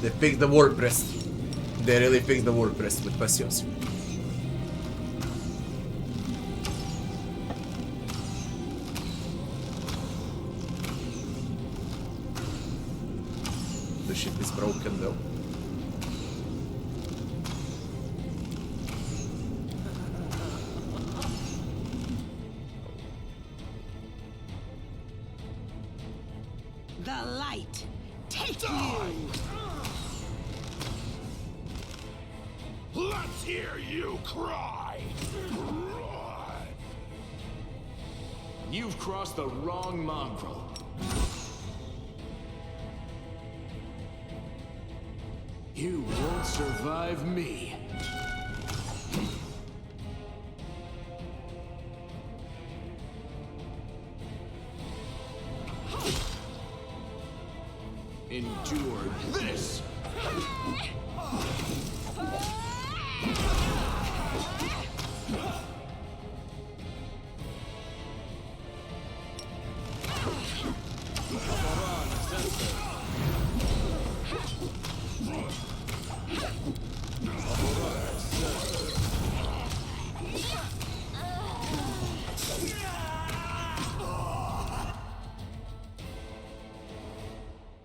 They fixed the WordPress. They really fixed the WordPress with questions. The ship is broken though. The light, take you! Let's hear you cry! You've crossed the wrong mongrel. You won't survive me. Endure this!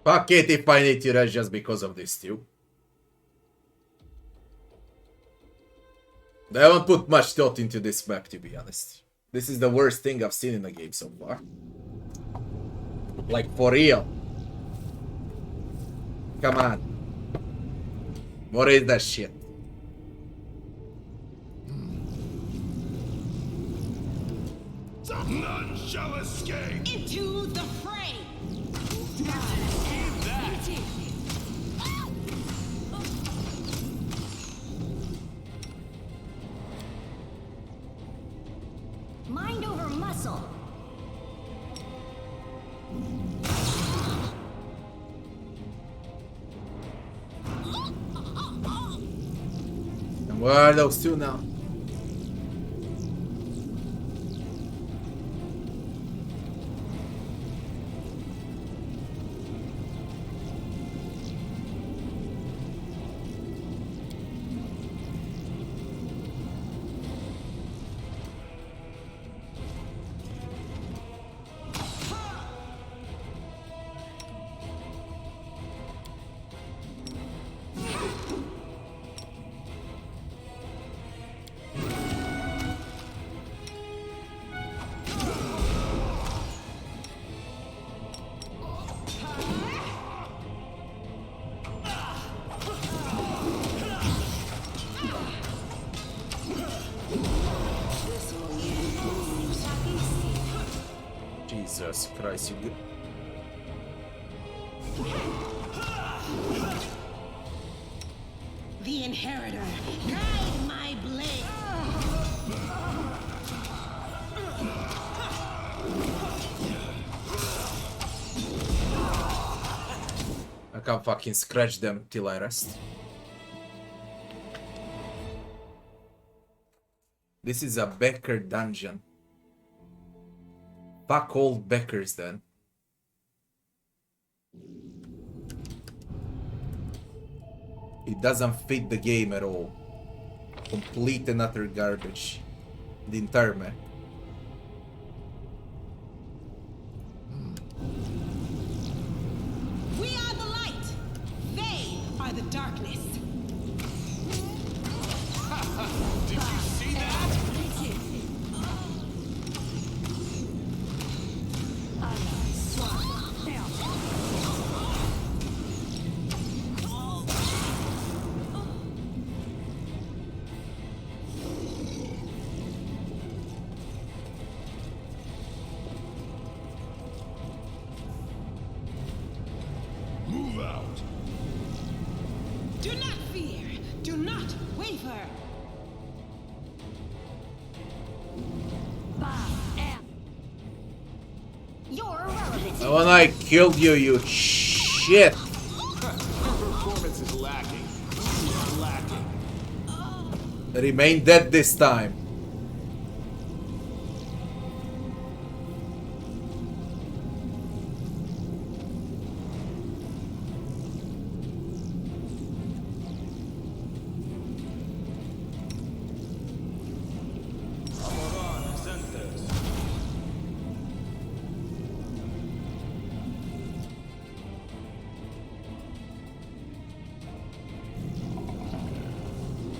Fuck it if I need to rest just because of this too. I haven't put much thought into this map, to be honest. This is the worst thing I've seen in the game so far. Like, for real. Come on. What is that shit? None shall escape! Into the fray! Mind over muscle. And where are those two now? Jesus Christ, you good? The Inheritor, guide my blade! I can fucking scratch them till I rest. This is a Becker dungeon. Fuck all Beckers then. It doesn't fit the game at all. Complete and utter garbage. The entire map. We are the light! They are the darkness! Did you see that? Move out! Do not fear! Do not waver! You're irrelevant. And when I killed you, you shit! Performance is lacking. It's lacking. Remain dead this time.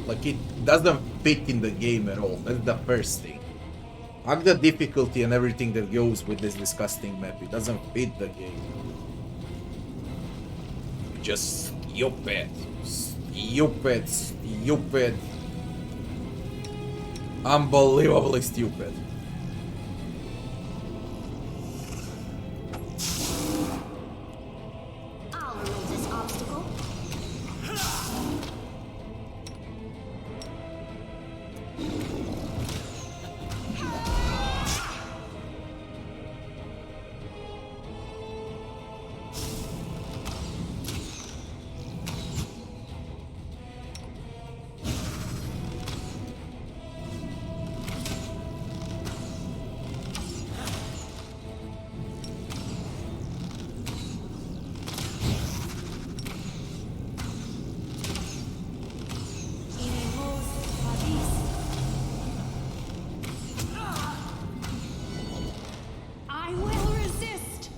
Like, it doesn't fit in the game at all. That's the first thing. Like the difficulty and everything that goes with this disgusting map, it doesn't fit the game. Just stupid. Stupid. Stupid. Unbelievably stupid. I'll remove this obstacle. I will resist.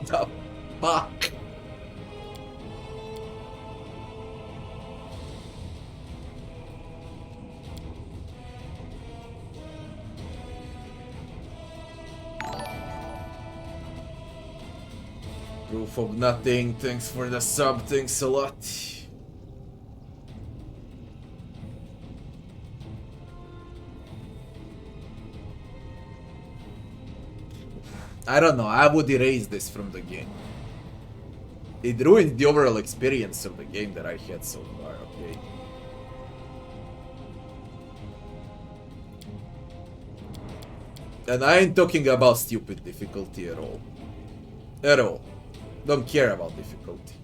The fuck? Proof of nothing. Thanks for the sub. Thanks a lot. I don't know, I would erase this from the game. It ruins the overall experience of the game that I had so far, okay? And I ain't talking about stupid difficulty at all. At all. Don't care about difficulty.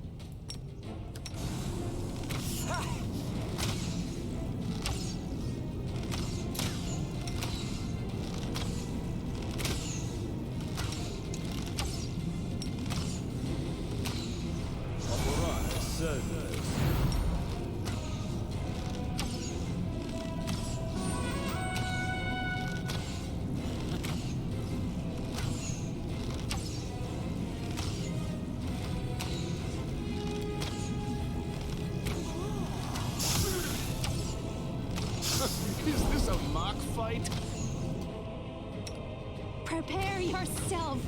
Is this a mock fight? Prepare yourself.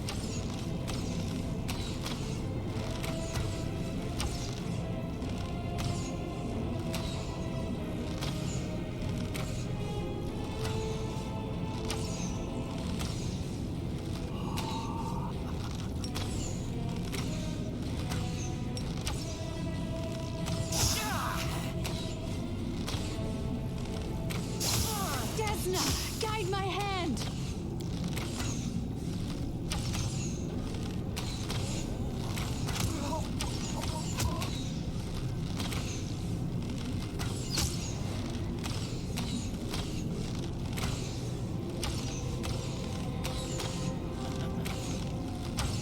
Desna, guide my hand.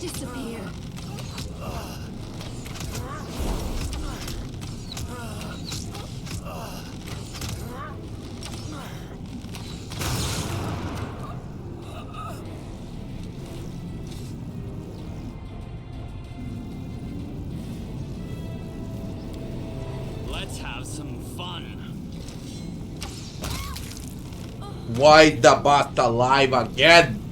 Disappear. Let's have some fun. Why the bot alive again?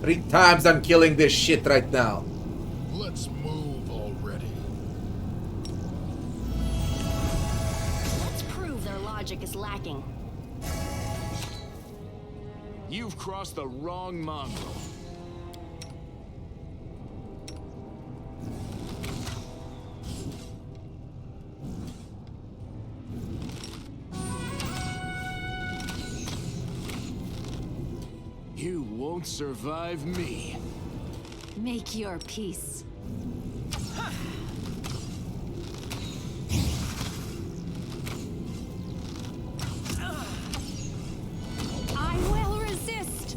3 times I'm killing this shit right now. Let's move already. Let's prove their logic is lacking. You've crossed the wrong mongrel. You won't survive me. Make your peace. I will resist.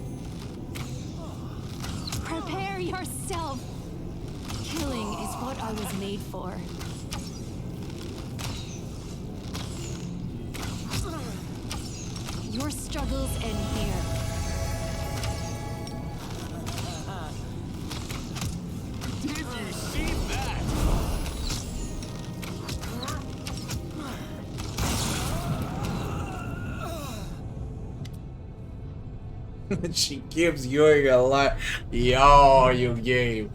Prepare yourself. Killing is what I was made for. Your struggles end here. Did you see that? She keeps going alive. Yo, you game.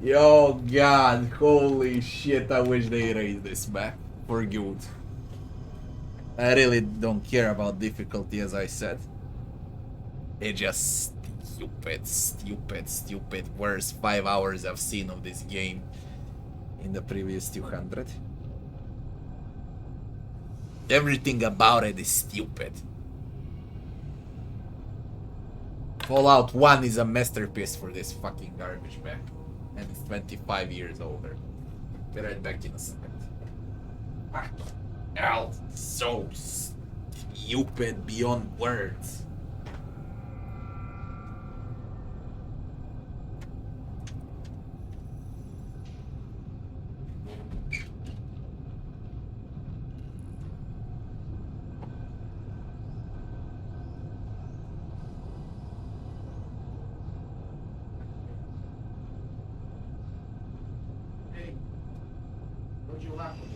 Yo, god. Holy shit. I wish they raised this back for good. I really don't care about difficulty, as I said. It's just stupid. Worst 5 hours I've seen of this game in the previous 200. Everything about it is stupid. Fallout 1 is a masterpiece for this fucking garbage bag. And it's 25 years older. Be right back in a second. Fucking hell, so stupid beyond words. Don't you laugh at me?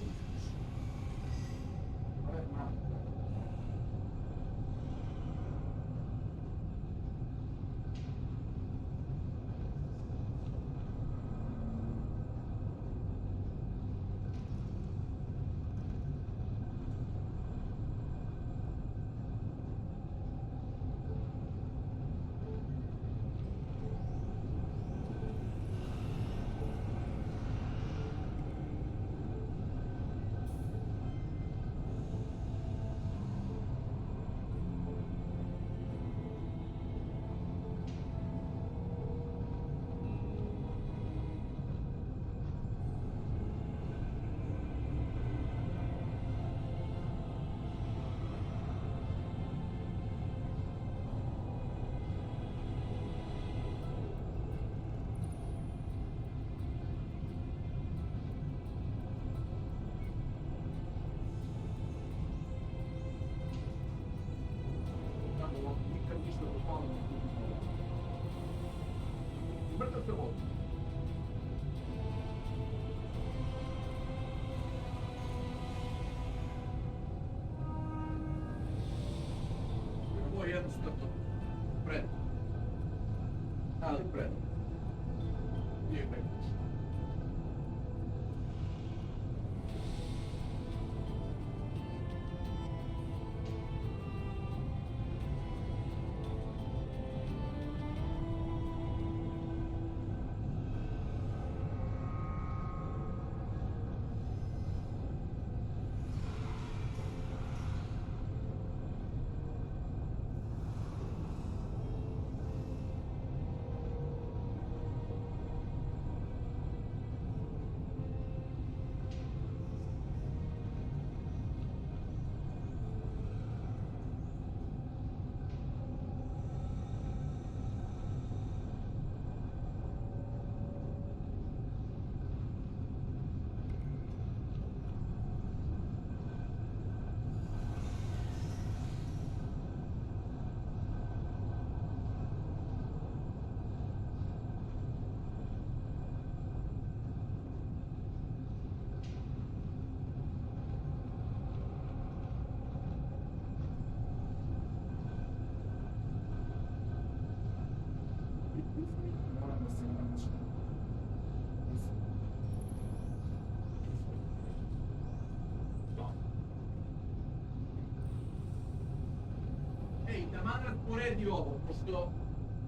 Taman rasporedi ovo, pošto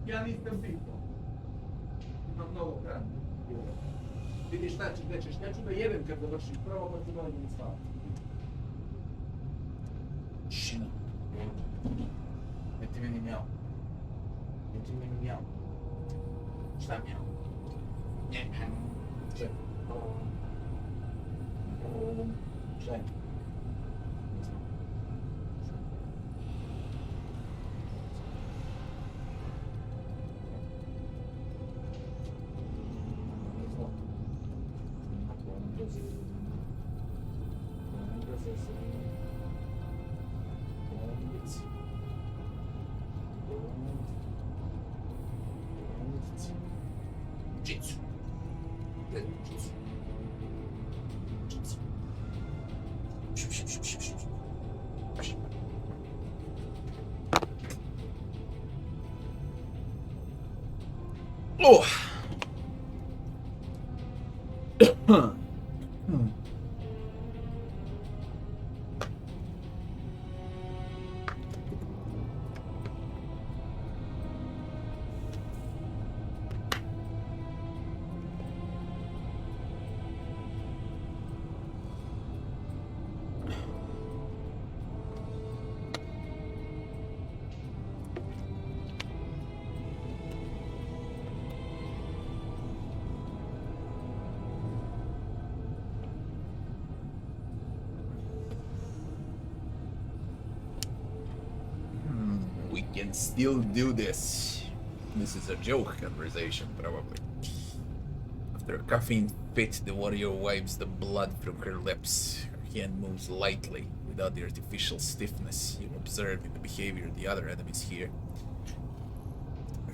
ja nisam pitao. Imam mnogo hrane. Vidiš šta ćeš, gdje ćeš, ja ću da jedem kad završim prvo, pa ću da idem spavati. Šino. Ne ti meni mjau. Ne ti meni mjau. Šta mjau? Ne. Čekaj. Čekaj. Jitsu. Jitsu. Jitsu. Oh. We can still do this. This is a joke conversation, probably. After a coughing fit, the warrior wipes the blood from her lips. Her hand moves lightly, without the artificial stiffness you observe in the behavior of the other enemies here.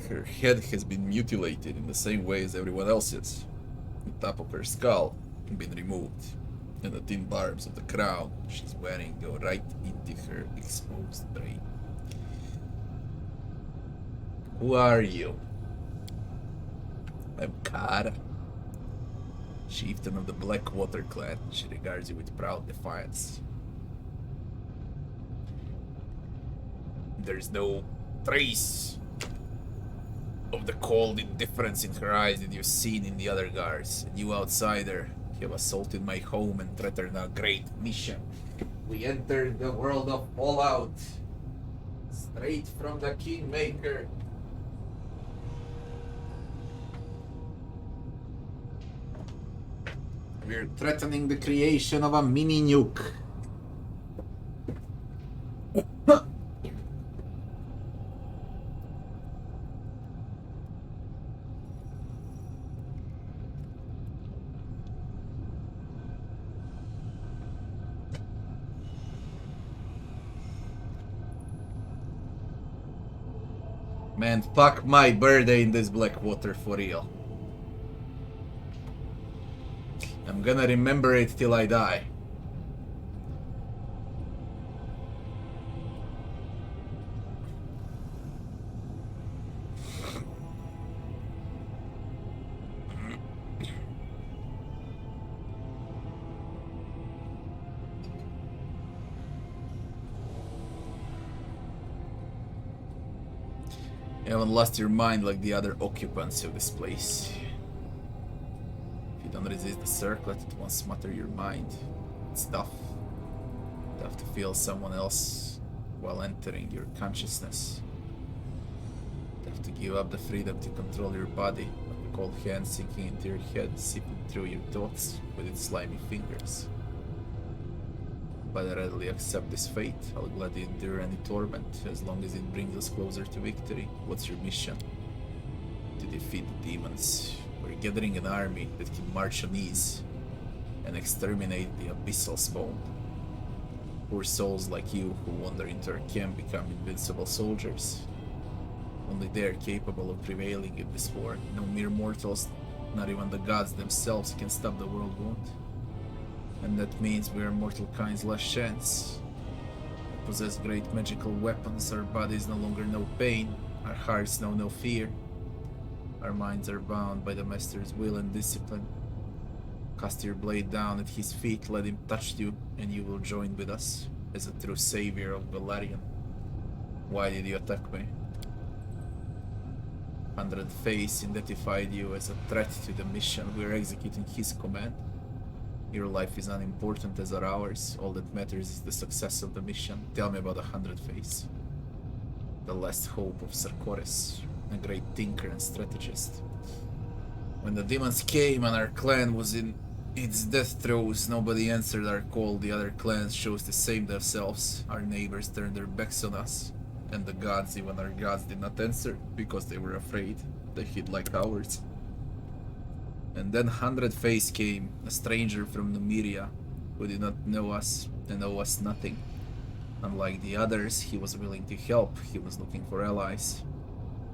Her head has been mutilated in the same way as everyone else's. The top of her skull has been removed, and the thin barbs of the crown she's wearing go right into her exposed brain. Who are you? I'm Kara, chieftain of the Blackwater clan. She regards you with proud defiance. There's no trace of the cold indifference in her eyes that you've seen in the other guards. A new outsider, you have assaulted my home and threatened a great mission. We entered the world of Fallout, straight from the Kingmaker. We're threatening the creation of a mini nuke. Man, fuck my birthday in this Blackwater for real. I'm gonna remember it till I die. You haven't lost your mind like the other occupants of this place. If you don't resist the circlet, it won't smother your mind. It's tough. Tough to feel someone else while entering your consciousness. Tough to give up the freedom to control your body, like a cold hand sinking into your head, sipping through your thoughts with its slimy fingers. But I readily accept this fate. I'll gladly endure any torment, as long as it brings us closer to victory. What's your mission? To defeat the demons. We're gathering an army that can march on ease and exterminate the abyssal spawn. Poor souls like you who wander into our camp become invincible soldiers. Only they are capable of prevailing in this war. No mere mortals, not even the gods themselves, can stop the world wound. And that means we are mortal kind's last chance. We possess great magical weapons, our bodies no longer know pain, our hearts know no fear. Our minds are bound by the Master's will and discipline. Cast your blade down at his feet, let him touch you, and you will join with us as a true savior of Valerian. Why did you attack me? 100 Face identified you as a threat to the mission. We're executing his command. Your life is unimportant as are ours. All that matters is the success of the mission. Tell me about 100 Face. The last hope of Sarkoris, a great thinker and strategist. When the demons came and our clan was in its death throes, nobody answered our call. The other clans chose to save themselves. Our neighbors turned their backs on us. And the gods, even our gods, did not answer because they were afraid. They hid like cowards. And then 100 Face came, a stranger from Numeria, who did not know us and owe us nothing. Unlike the others, he was willing to help. He was looking for allies.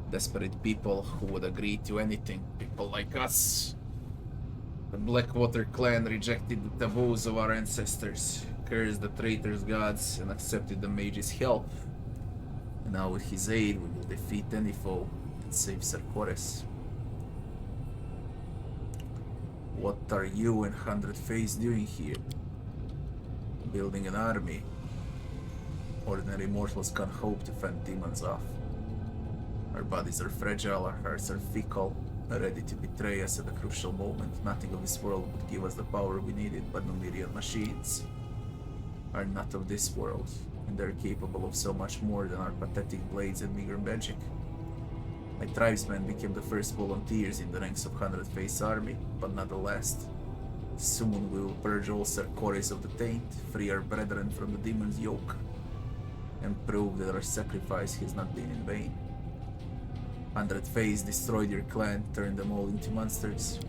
Desperate people who would agree to anything. People like us. The Blackwater clan rejected the taboos of our ancestors, cursed the traitors' gods, and accepted the mage's help. And now with his aid, we will defeat any foe and save Sarkoris. What are you and 100 Face doing here? Building an army. Ordinary mortals can't hope to fend demons off. Our bodies are fragile, our hearts are fickle, ready to betray us at a crucial moment. Nothing of this world would give us the power we needed, but Numerian machines are not of this world, and they're capable of so much more than our pathetic blades and meager magic. My tribesmen became the first volunteers in the ranks of 100 Face army, but not the last. Soon we will purge all Sarkoris of the taint, free our brethren from the demon's yoke, and prove that our sacrifice has not been in vain. 100 Face destroyed your clan, turned them all into monsters.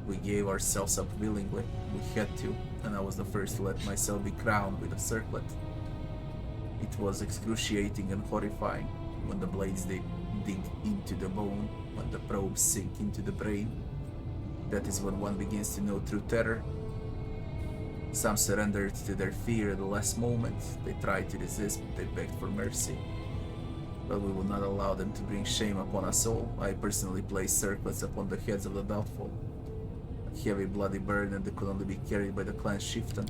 We gave ourselves up willingly, we had to, and I was the first to let myself be crowned with a circlet. It was excruciating and horrifying when the blades dig into the bone, when the probes sink into the brain. That is when one begins to know true terror. Some surrendered to their fear at the last moment. They tried to resist, but they begged for mercy. But we will not allow them to bring shame upon us all. I personally placed circlets upon the heads of the doubtful. A heavy bloody burden that could only be carried by the clan's chieftain.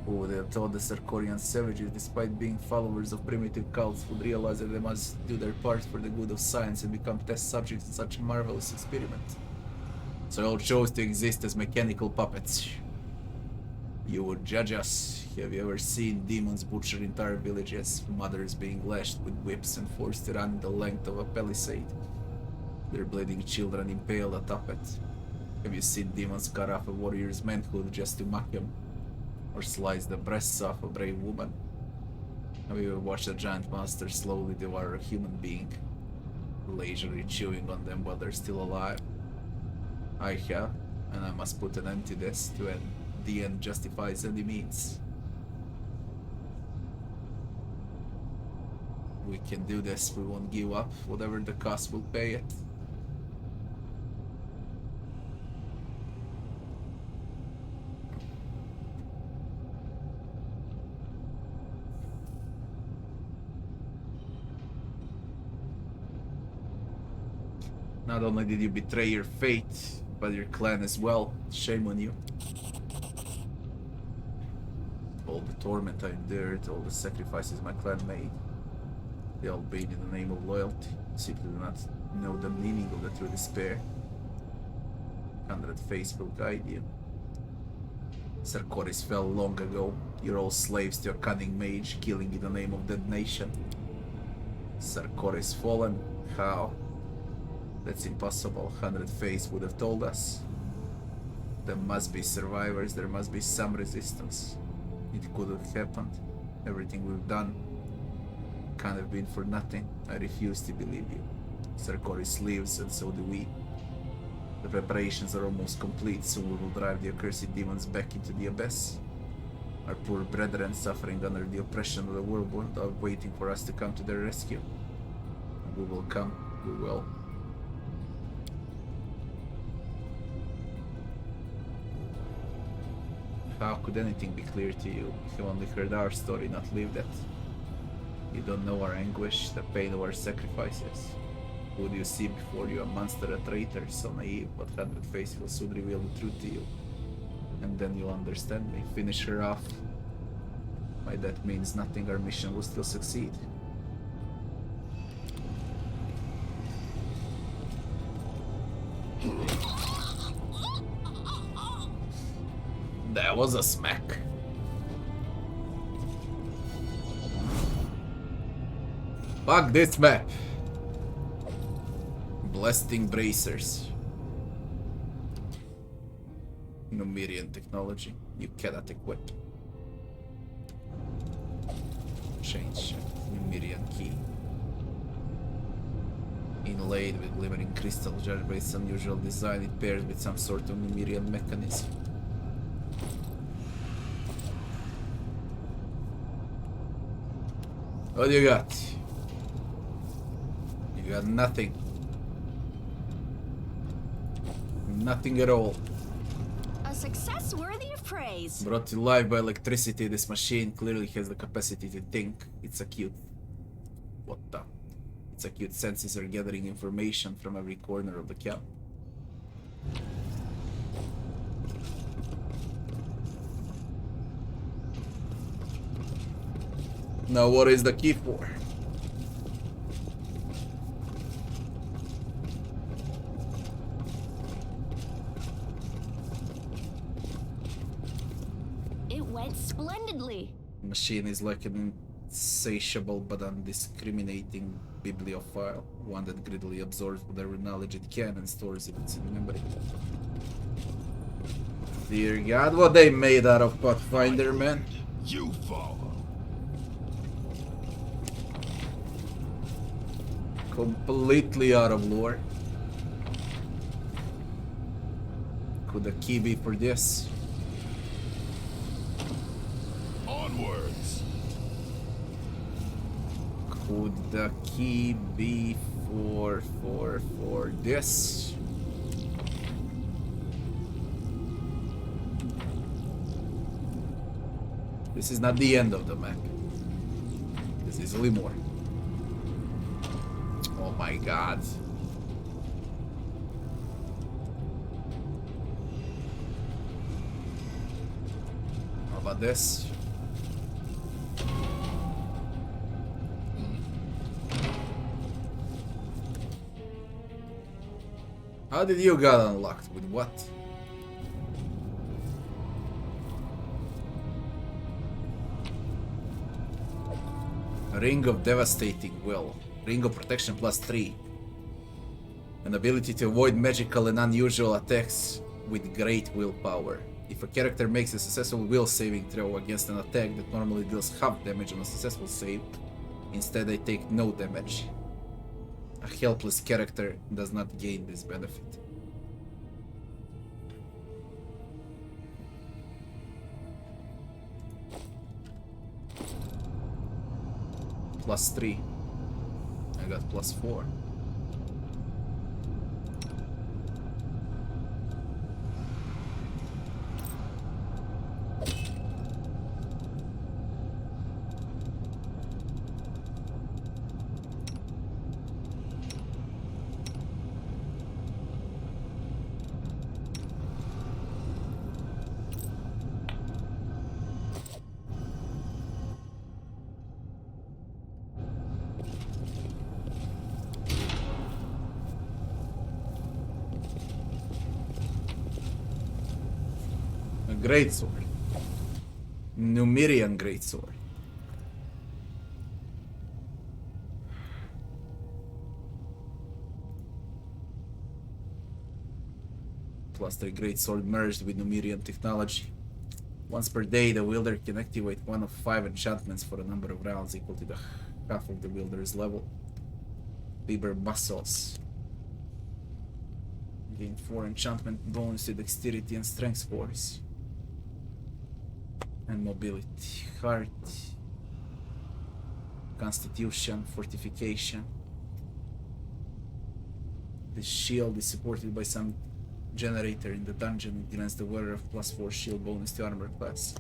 Who would have thought the Sarkorian savages, despite being followers of primitive cults, would realize that they must do their part for the good of science and become test subjects in such a marvelous experiment. So all chose to exist as mechanical puppets. You would judge us. Have you ever seen demons butcher entire villages, mothers being lashed with whips and forced to run the length of a palisade, their bleeding children impaled atop it? Have you seen demons cut off a warrior's manhood just to mock him? Or slice the breasts off a brave woman? Have you ever watched a giant monster slowly devour a human being, leisurely chewing on them while they're still alive? I have, and I must put an end to this. To end, the end justifies any means. We can do this. We won't give up, whatever the cost will pay it. Not only did you betray your fate, but your clan as well. Shame on you. All the torment I endured, all the sacrifices my clan made, they all paid in the name of loyalty. Simply do not know the meaning of the true despair. 100 Face will guide you. Sarkoris fell long ago. You're all slaves to a cunning mage, killing in the name of that nation. Sarkoris fallen? How? That's impossible. 100 Face would have told us. There must be survivors, there must be some resistance. It could have happened. Everything we've done can't have been for nothing. I refuse to believe you. Sarkoris lives, and so do we. The preparations are almost complete, so we will drive the accursed demons back into the abyss. Our poor brethren suffering under the oppression of the whirlwind are waiting for us to come to their rescue. And we will come, we will. How could anything be clear to you? You only heard our story, not lived it. You don't know our anguish, the pain of our sacrifices. Who do you see before you? A monster, a traitor, so naive, but 100 Face will soon reveal the truth to you. And then you'll understand me. Finish her off. By that means nothing, our mission will still succeed. That was a smack. Fuck this map. Blasting bracers. Numerian technology. You cannot equip. Change. Numerian key. Inlaid with glimmering crystal, judged by its unusual design, it pairs with some sort of Numerian mechanism. What do you got? You got nothing. Nothing at all. A success worthy of praise. Brought to life by electricity, this machine clearly has the capacity to think. It's acute. What the? Its acute senses are gathering information from every corner of the camp. Now what is the key for? It went splendidly. The machine is like an insatiable but undiscriminating bibliophile, one that greedily absorbs whatever knowledge it can and stores it in its memory. Dear God, what they made out of Pathfinder, man? You follow. Completely out of lore. Could the key be for this? Onwards. Could the key be for this? This is not the end of the map. There's easily more. Oh my God. How about this? How did you get unlocked? With what? Ring of Devastating Will. Ring of Protection +3. An ability to avoid magical and unusual attacks with great willpower. If a character makes a successful will saving throw against an attack that normally deals half damage on a successful save, instead they take no damage. A helpless character does not gain this benefit. +3. I got +4. Greatsword. Numerian Greatsword. +3 Greatsword merged with Numerian technology. Once per day, the wielder can activate one of 5 enchantments for a number of rounds equal to the half of the wielder's level. Liber Muscles. Gain 4 enchantment bonus to dexterity and strength scores. And mobility. Heart. Constitution. Fortification. The shield is supported by some generator in the dungeon. It grants the wearer of +4 shield bonus to armor class.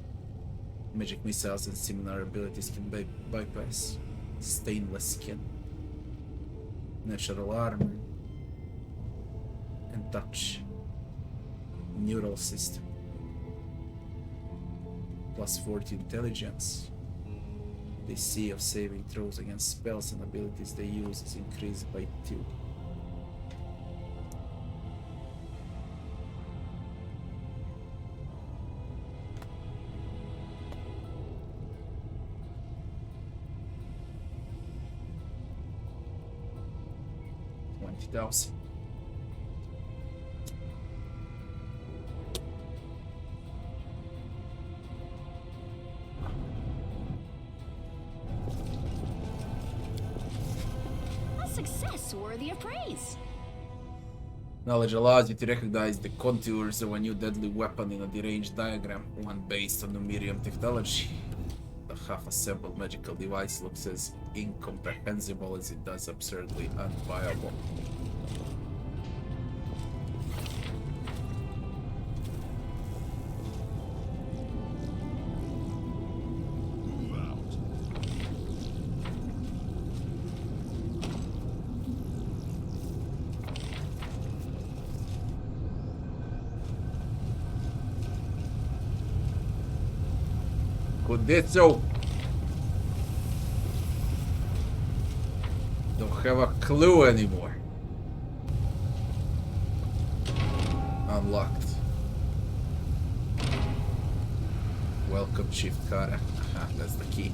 Magic missiles and similar abilities can bypass. Stainless skin. Natural armor. And touch. Neural system. +4 to intelligence. DC of saving throws against spells and abilities they use is increased by 2. $20,000. A success worthy of praise. Knowledge allows you to recognize the contours of a new deadly weapon in a deranged diagram, one based on Numerium technology. The half-assembled magical device looks as incomprehensible as it does absurdly unviable. Move out. Kudetso! Don't have a clue anymore. Unlocked. Welcome, Chief Kara. Aha, that's the key.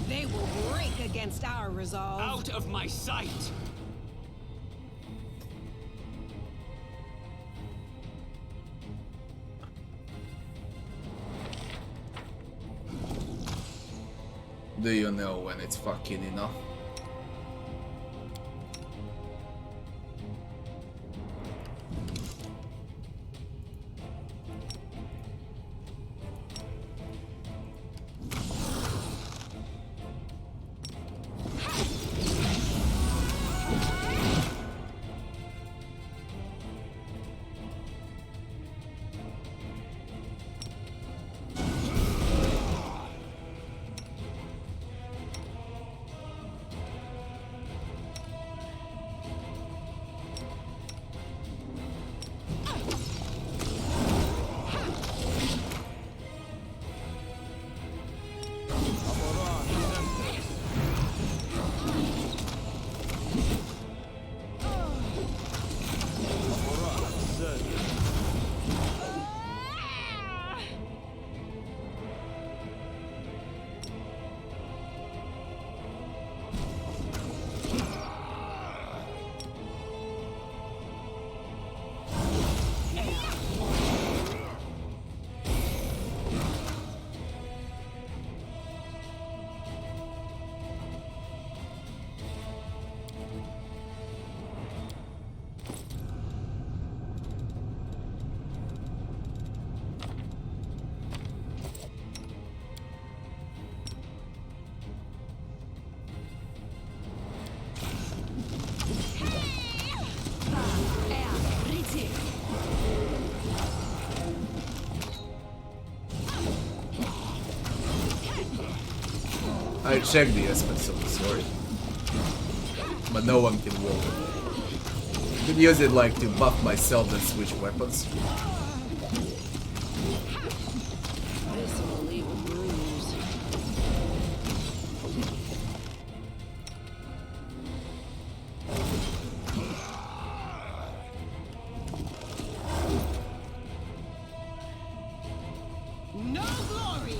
They will break against our resolve. Out of my sight! Do you know when it's fucking enough? I checked the aspects of the sword, but no one can wield it. I could use it like to buff myself and switch weapons. This will leave a bruise. No glory.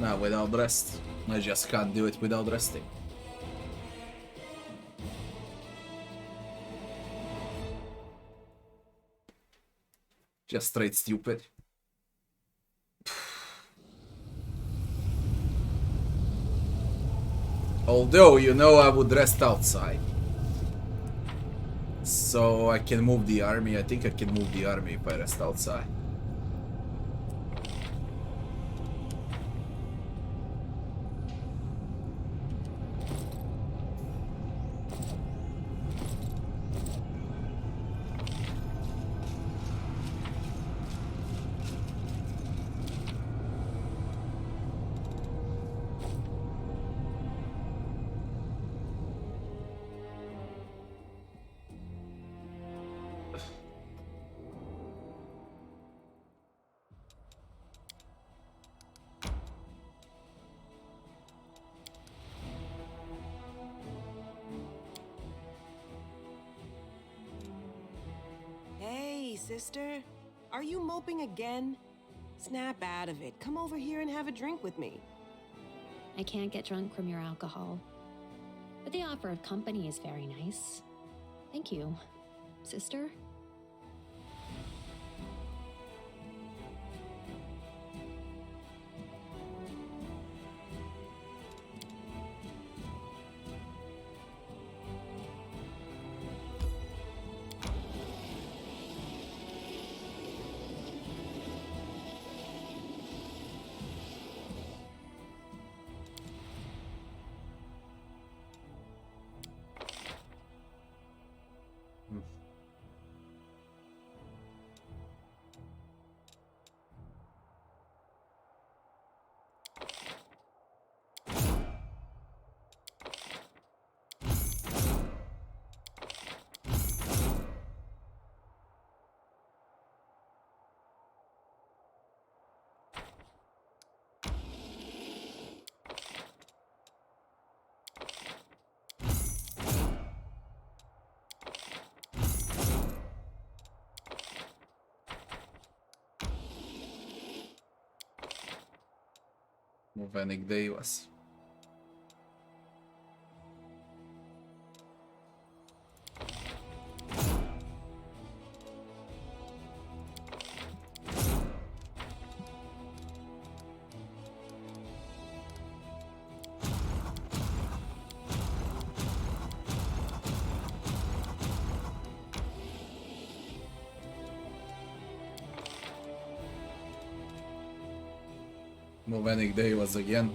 Not without rest. I just can't do it without resting. Just straight stupid. Although, you know, I would rest outside. So I can move the army. I think I can move the army if I rest outside. sister. Are you moping again? Snap out of it. Come over here and have a drink with me. I can't get drunk from your alcohol. But the offer of company is very nice. Thank you, sister. Move Deivas. Move Deivas again.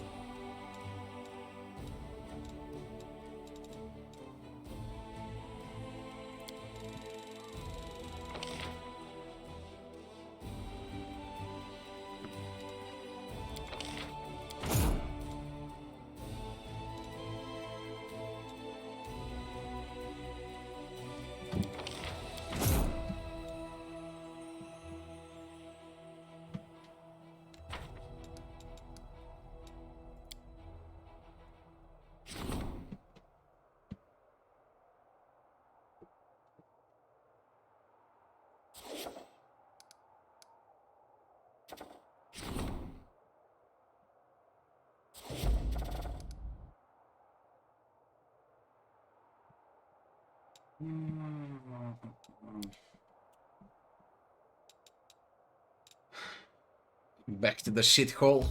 Back to the shithole.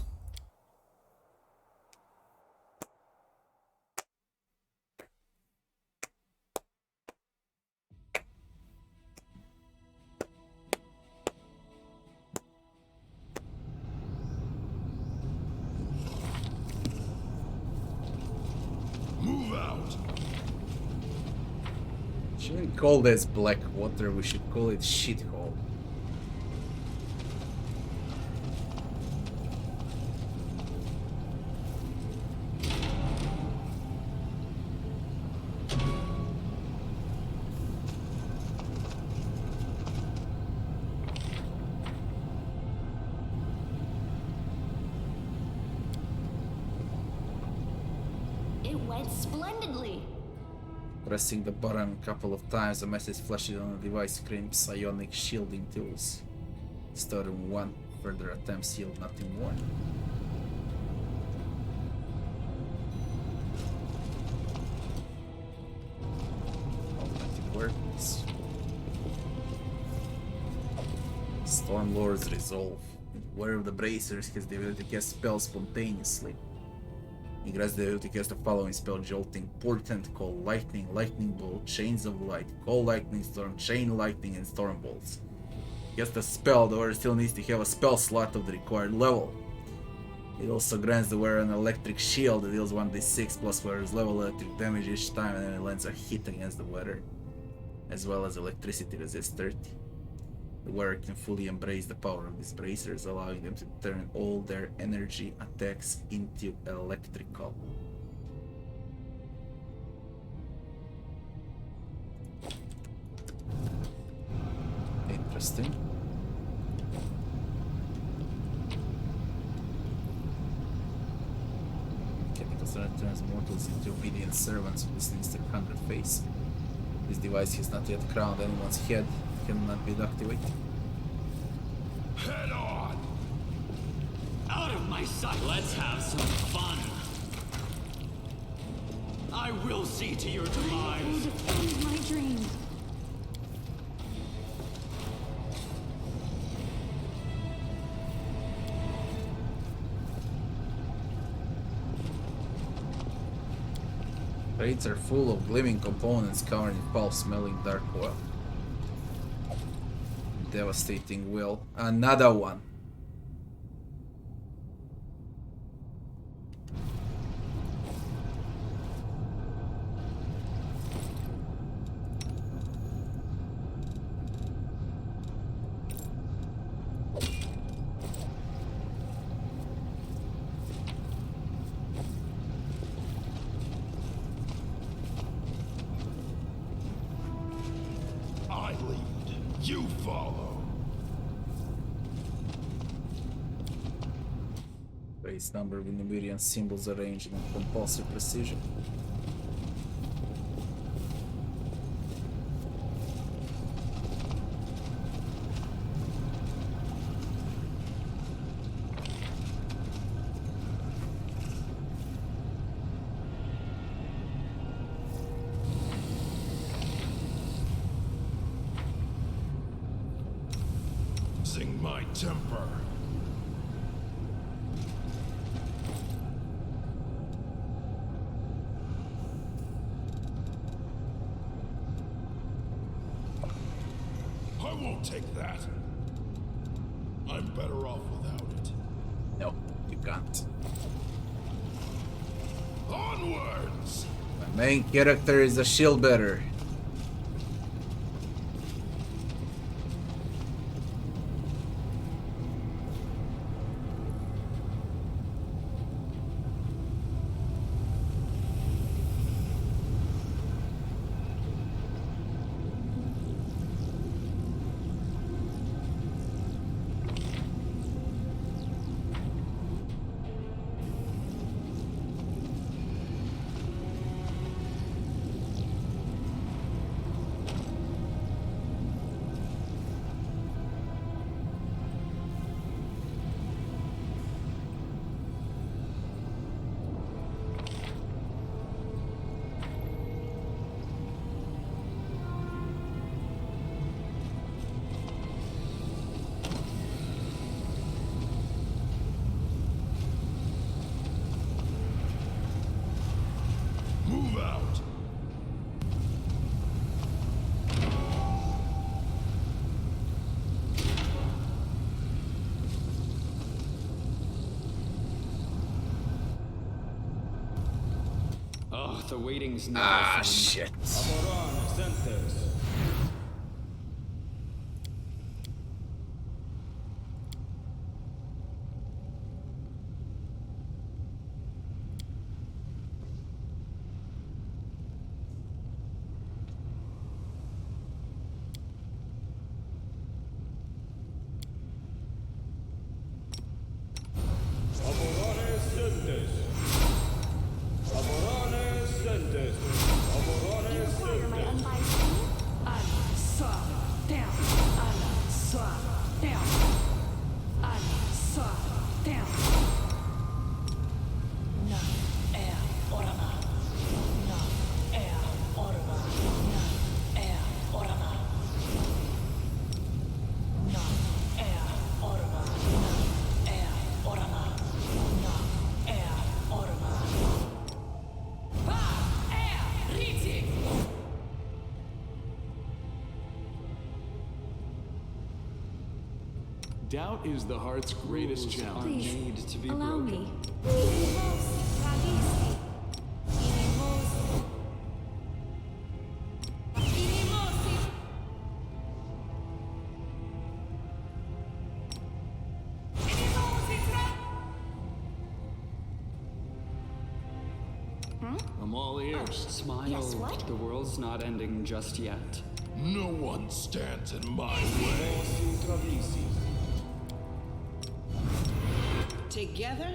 Move out. Shouldn't call this black water, we should call it shithole. It went splendidly. Pressing the button a couple of times, a message flashes on the device screen. Psionic shielding tools. Storm 1. Further attempts yield nothing more. Automatic works. Stormlord's Resolve. Aware of the bracers has the ability to cast spells spontaneously. He grants the ability to cast the following spell: Jolting, Portent, Call Lightning, Lightning Bolt, Chains of Light, Call Lightning Storm, Chain Lightning, and Storm Bolts. Cast a spell, the wearer still needs to have a spell slot of the required level. It also grants the wearer an electric shield that deals 1d6 plus wearer's level electric damage each time, and then it lands a hit against the wearer, as well as electricity resist 30. The wearer can fully embrace the power of these bracers, allowing them to turn all their energy attacks into electrical. Interesting. Chemical strength turns mortals into obedient servants with a sinister 100 face. This device has not yet crowned anyone's head. cannot be deactivated. Head on! Out of my sight! Let's have some fun! I will see to your demise! Defend my dream. Crates are full of gleaming components covered in pulse-smelling dark oil. Devastating will. Another one. I lead, you follow. Base number of Numerian symbols arranged in compulsive precision. Sing my temper. I won't take that. I'm better off without it. No, you can't. Onwards! My main character is a shield bearer. Move out! Oh, the waiting's never Ah, fun. shit. Require my unbiased opinion? Doubt is the heart's greatest challenge. Please, Made to be allow broken. me. I'm all ears. Smile. Yes, what? The world's not ending just yet. No one stands in my way. Together?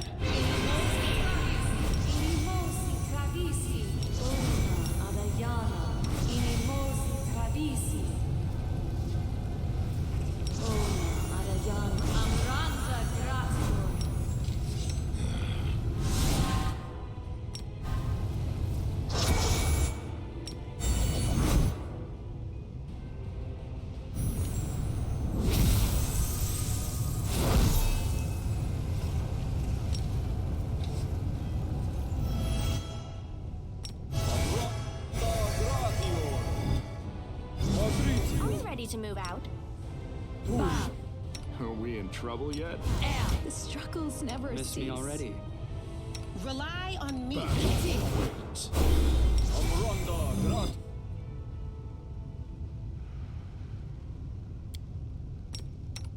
to move out? Are we in trouble yet? The struggles never Miss cease. me already. Rely on me.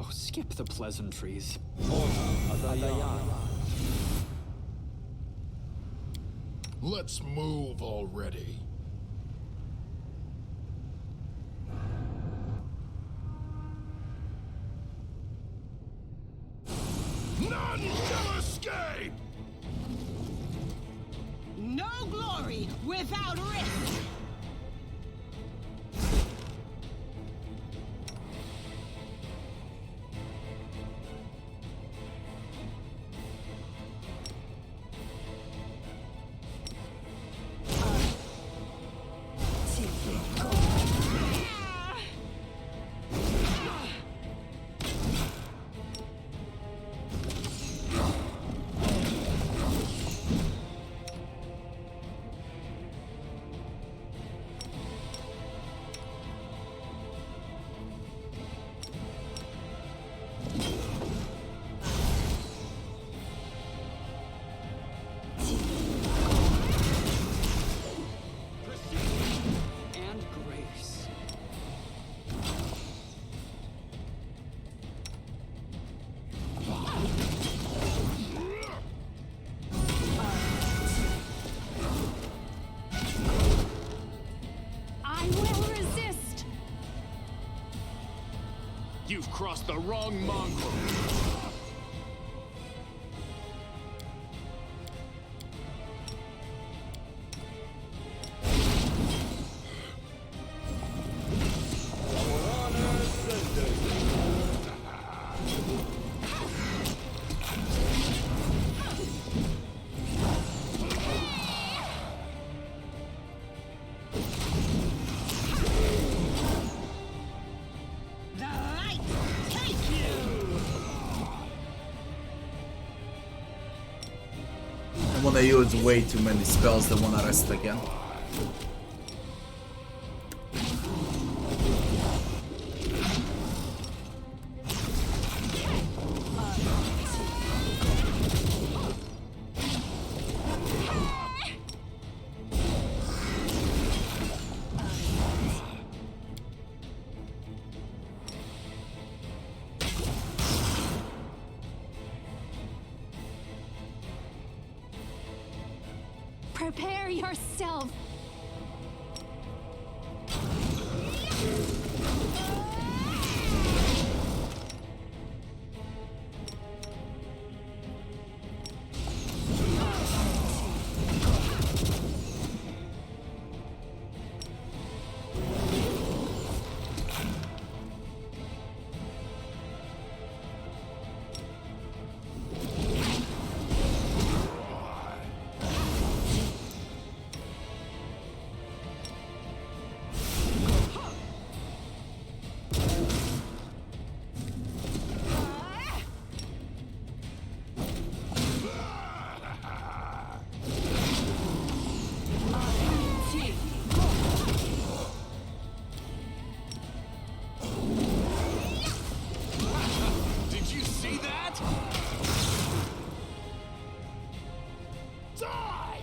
Oh, skip the pleasantries. Let's move already. None shall escape! No glory without risk. And grace. I will resist. You've crossed the wrong mongrel. The light take you. I wanna use way too many spells that wanna rest again. Prepare yourself. Did you see that? Die!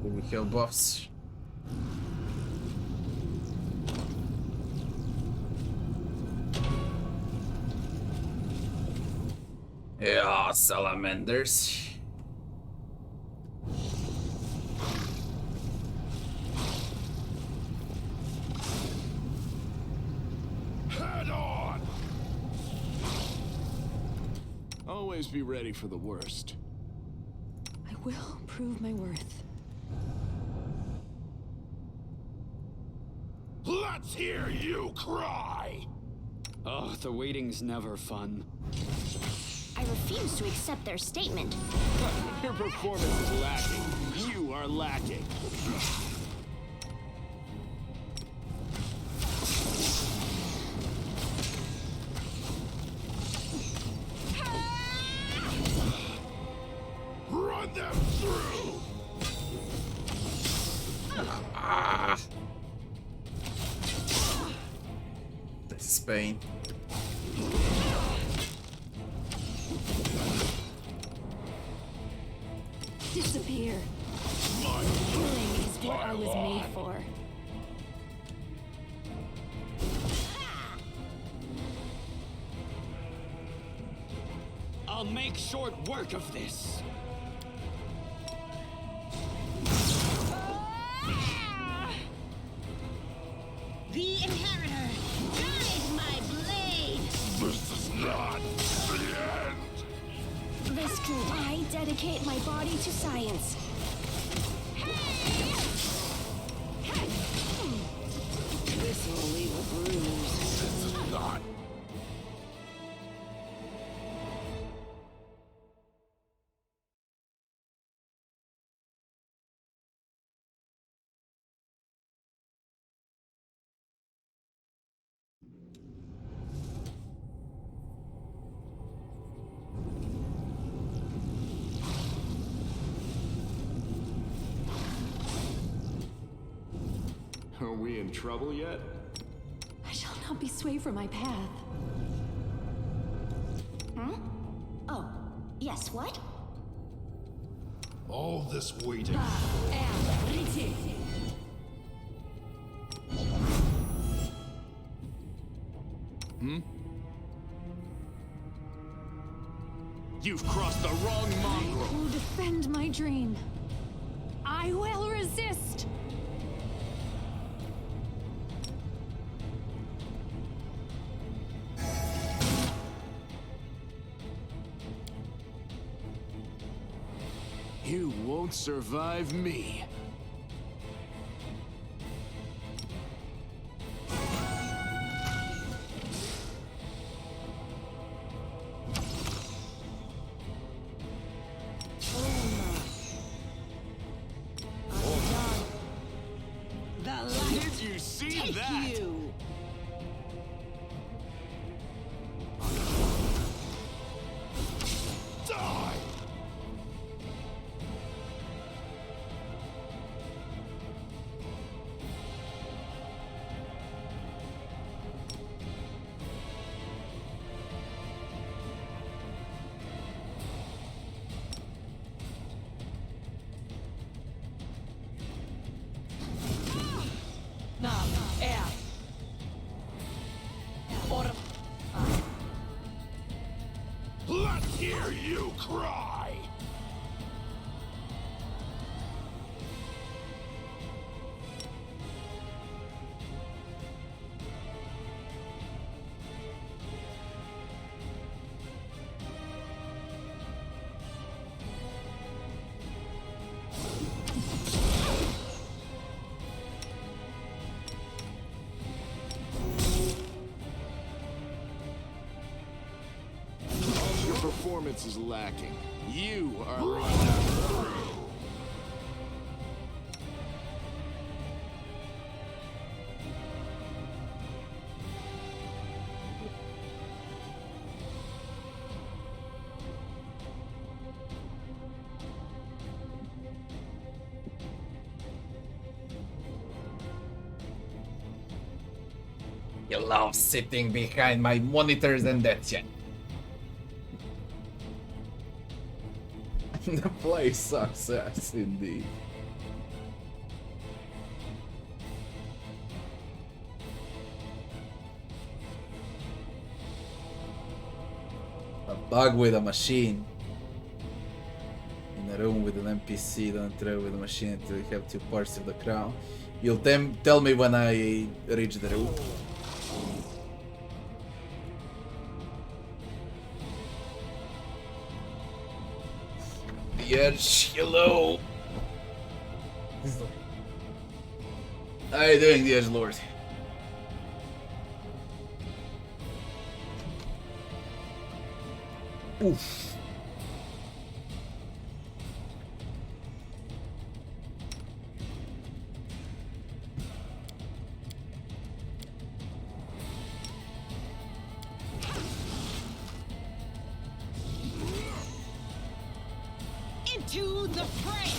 We kill buffs. Yeah, salamanders. Head on! Always be ready for the worst. I will prove my worth. Let's hear you cry! Oh, the waiting's never fun. I refuse to accept their statement. Your performance is lacking. You are lacking. Run them through! This is pain. Disappear. Killing is what I was made for. I'll make short work of this. The Inheritor! Guide my blade! This is not the end! This can I dedicate my body to science. This will leave a bruise. This is not... Are we in trouble yet? I shall not be swayed from my path. Hmm? Oh, yes, what? All this waiting... You've crossed the wrong mongrel. I will defend my dream. I will resist. You won't survive me. The Did light you see take that? you! Die! Let's hear you cry! Your performance is lacking. You are Run lacking. them through! You love sitting behind my monitors and that's it. The play success indeed. Bug with a machine. In a room with an NPC, don't travel with a machine until you have 2 parts of the crown. You'll tell me when I reach the room. Yes, hello. How are you doing, the Edge Lord? Oof. Into the fray!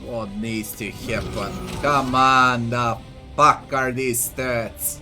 What needs to happen? Come on, the fuck are these stats?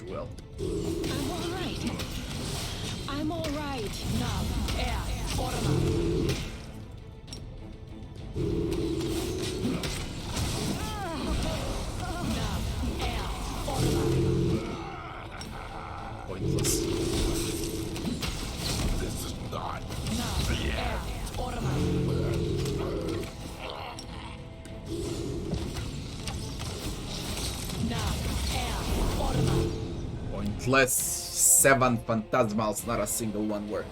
Well. I'm alright. I'm alright. Now, air, order. Pointless. This is not. Pointless. 7 phantasmals, not a single one worked.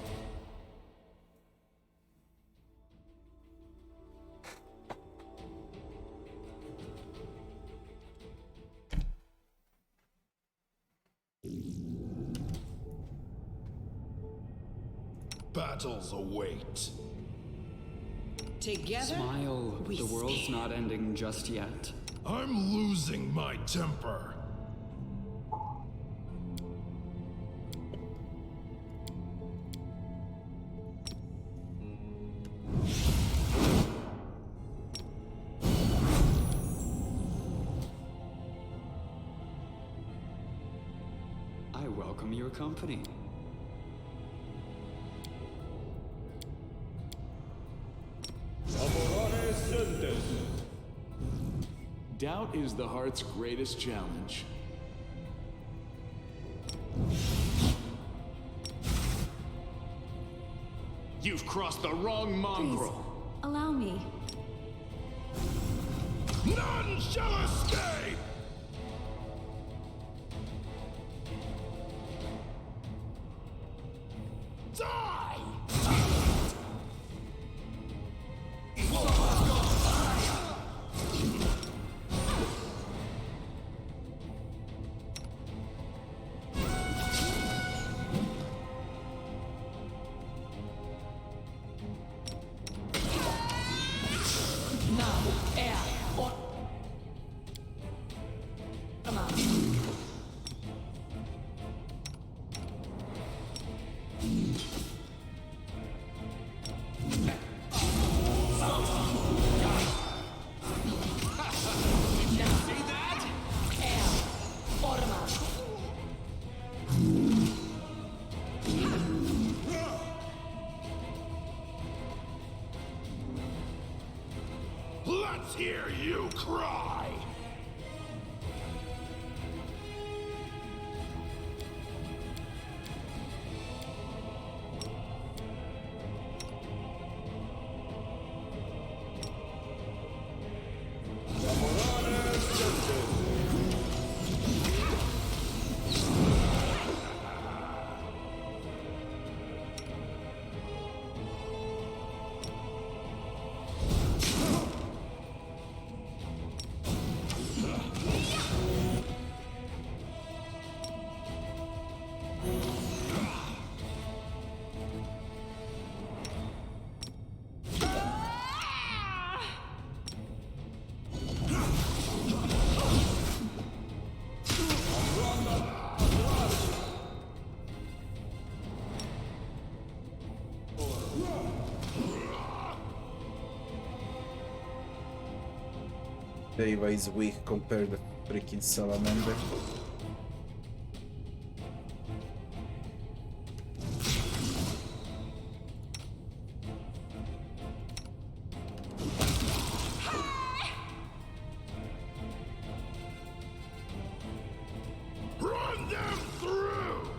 Battles await. Together, Smile. we The world's stand. not ending just yet. I'm losing my temper. I welcome your company. Doubt is the heart's greatest challenge. You've crossed the wrong mongrel. Allow me. None shall escape! Die! Let's hear you cry! Deva is weak compared to freaking salamander. Run them through!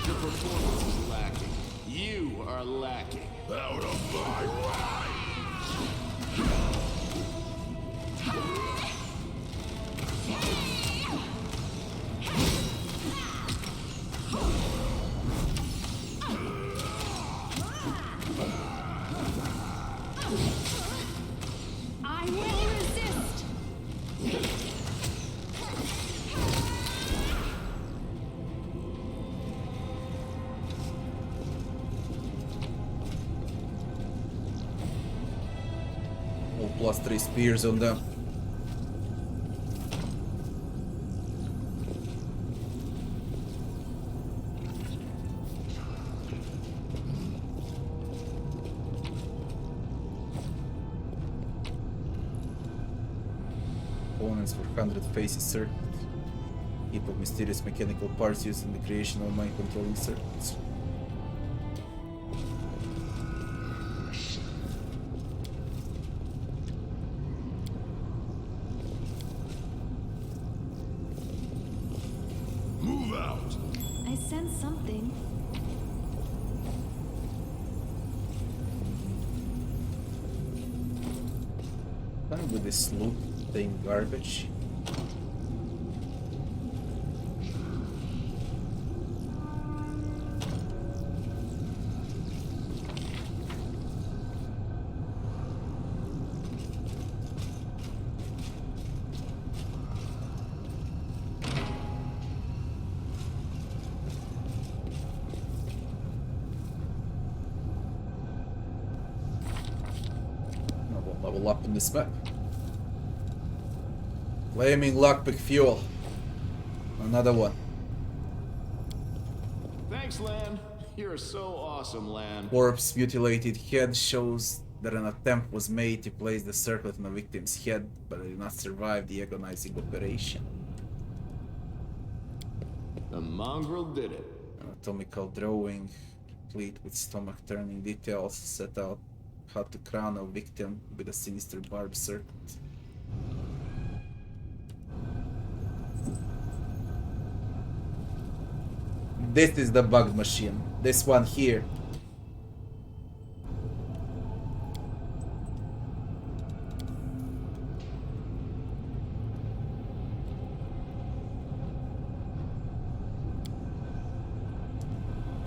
Your performance is lacking. You are lacking. Out of my way! I will resist. Oh, plus 3 spears on them. Opponents for 100 faces circuit. Heap of mysterious mechanical parts used in the creation of mind controlling circuits. Move out! I sense something. Fine with this loot thing garbage. I won't level up in this map. Flaming lockpick fuel. Another one. Thanks, Lan. You're so awesome, Lan. Corpse mutilated head shows that an attempt was made to place the circlet on a victim's head, but it did not survive the agonizing operation. The mongrel did it. Anatomical drawing, complete with stomach turning details, set out how to crown a victim with a sinister barbed circlet. This is the bug machine. This one here.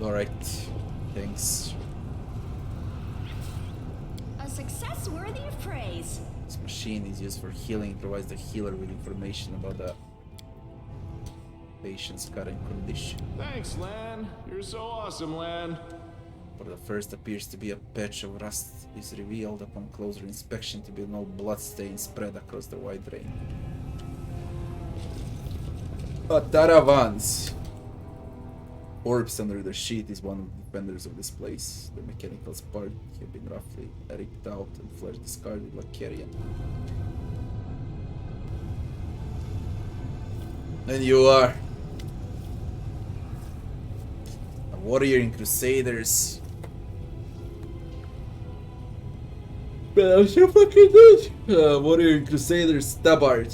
Alright. Thanks. A success worthy of praise. This machine is used for healing, provides the healer with information about the patient's current condition. Thanks, Lan. You're so awesome, Lan. For the first appears to be a patch of rust is revealed upon closer inspection to be no bloodstains spread across the wide range. Taravans. Corpse under the sheet is one of the defenders of this place. The mechanical spark have been roughly ripped out and flesh discarded like carrion. And you are a warrior in Crusaders. But I'm so fucking good. Warrior in Crusaders, Tabard.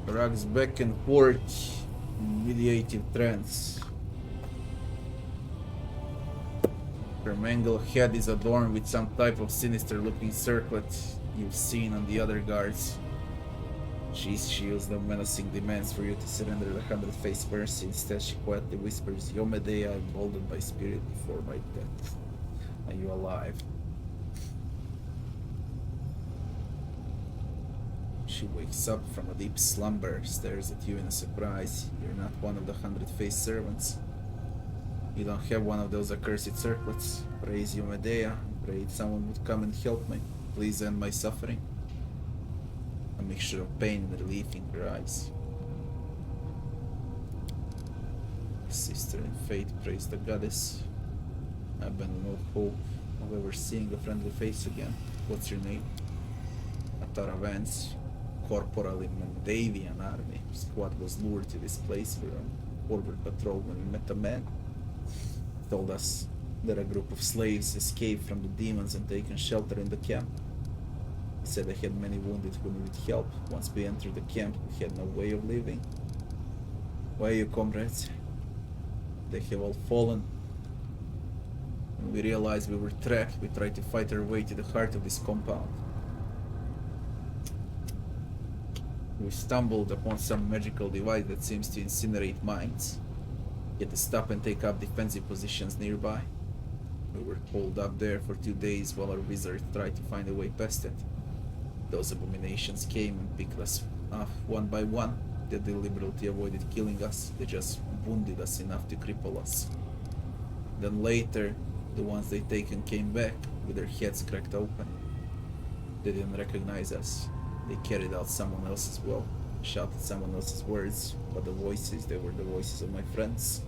Rocks back and forth in mediative trance. Her mangled head is adorned with some type of sinister-looking circlet you've seen on the other guards. She shields the menacing demands for you to surrender the 100-faced mercy. Instead, she quietly whispers, "Yo Medea, emboldened by spirit before my death. Are you alive?" She wakes up from a deep slumber, stares at you in surprise. You're not one of the 100-faced servants. You don't have one of those accursed circlets. Praise you, Medea. I prayed someone would come and help me. Please end my suffering. A mixture of pain and relief in her eyes. Sister in fate, praise the goddess. I've been no hope of ever seeing a friendly face again. What's your name? Atara Vance. Corporal in Mandavian army. Squad was lured to this place for a forward patrol when we met a man. Told us that a group of slaves escaped from the demons and taken shelter in the camp. He said they had many wounded who needed help. Once we entered the camp, we had no way of leaving. Why are you, comrades? They have all fallen. When we realized we were trapped, we tried to fight our way to the heart of this compound. We stumbled upon some magical device that seems to incinerate minds. We had to stop and take up defensive positions nearby. We were holed up there for 2 days while our wizard tried to find a way past it. Those abominations came and picked us off one by one. They deliberately avoided killing us. They just wounded us enough to cripple us. Then later, the ones they taken came back with their heads cracked open. They didn't recognize us. They carried out someone else's will, shouted someone else's words, but the voices, they were the voices of my friends.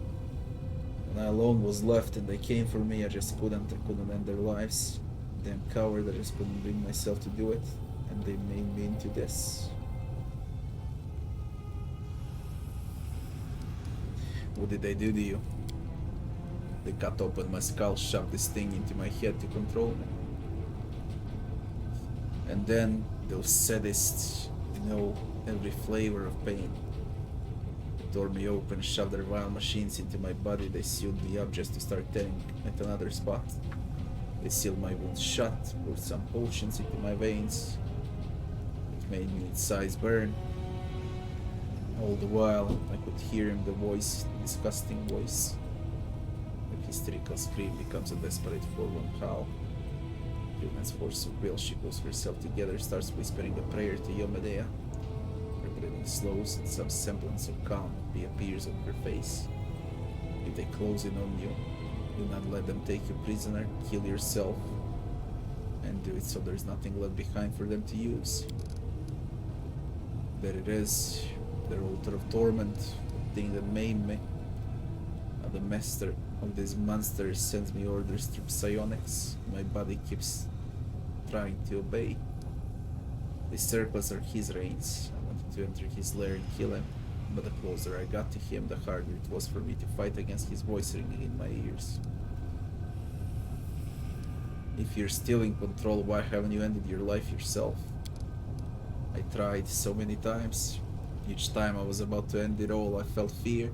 When I alone was left and they came for me, I just couldn't end their lives. Damn coward, I just couldn't bring myself to do it, and they made me into this. What did they do to you? They cut open my skull, shoved this thing into my head to control me. And then those sadists know every flavor of pain. They tore me open, shoved their vile machines into my body. They sealed me up just to start tearing at another spot. They sealed my wounds shut, poured some potions into my veins. It made me inside burn. All the while, I could hear him, the voice, the disgusting voice. The hysterical scream becomes a desperate forlorn howl. Human's force of will, she pulls herself together, starts whispering a prayer to Medea. Her breathing slows and some semblance of calm reappears on her face. If they close in on you, do not let them take you prisoner, kill yourself, and do it so there's nothing left behind for them to use. There it is, their altar of torment, the thing that maimed me. Now the master of these monsters sends me orders through psionics. My body keeps trying to obey. These circles are his reins. I wanted to enter his lair and kill him, but the closer I got to him, the harder it was for me to fight against his voice ringing in my ears. If you're still in control, why haven't you ended your life yourself? I tried so many times. Each time I was about to end it all, I felt fear.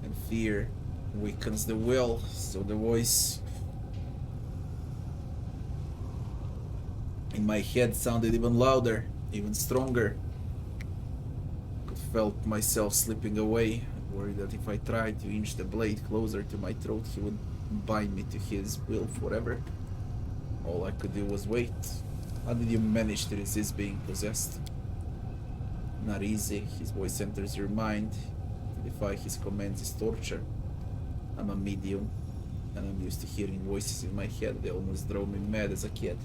And fear weakens the will, so the voice in my head sounded even louder, even stronger. I could felt myself slipping away, worried that if I tried to inch the blade closer to my throat, he would bind me to his will forever. All I could do was wait. How did you manage to resist being possessed? Not easy. His voice enters your mind. To defy his commands is torture. I'm a medium, and I'm used to hearing voices in my head. They almost drove me mad as a kid,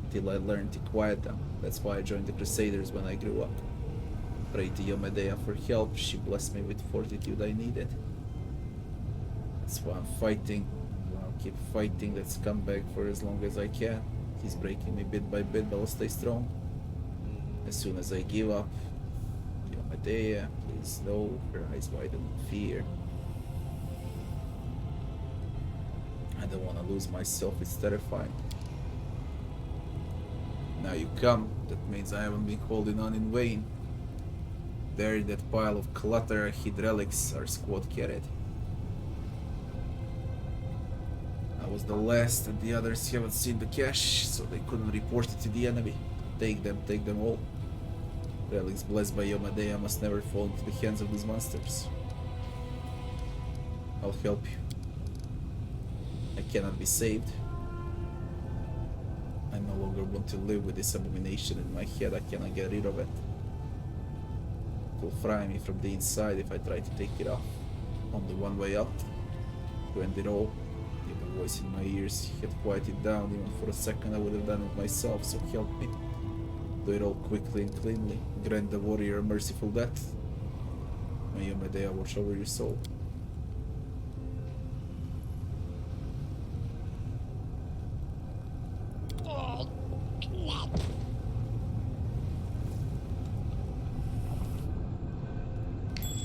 until I learned to quiet them. That's why I joined the Crusaders when I grew up. Prayed to Medea for help. She blessed me with fortitude I needed. That's why I'm fighting. I'll keep fighting that scumbag for as long as I can. He's breaking me bit by bit, but I'll stay strong. As soon as I give up, Medea, please know, her eyes widen in fear. I don't want to lose myself, it's terrifying. Now you come, that means I haven't been holding on in vain. There in that pile of clutter hid relics our squad carried. was the last, and the others haven't seen the cash, so they couldn't report it to the enemy. Take them all. Relics blessed by Yomadea must never fall into the hands of these monsters. I'll help you. I cannot be saved. I no longer want to live with this abomination in my head. I cannot get rid of it. It will fry me from the inside if I try to take it off. Only one way out. To end it all. If the voice in my ears had quieted down even for a second, I would have done it myself, so help me. Do it all quickly and cleanly. Grant the warrior a merciful death. May Yomadea watch over your soul.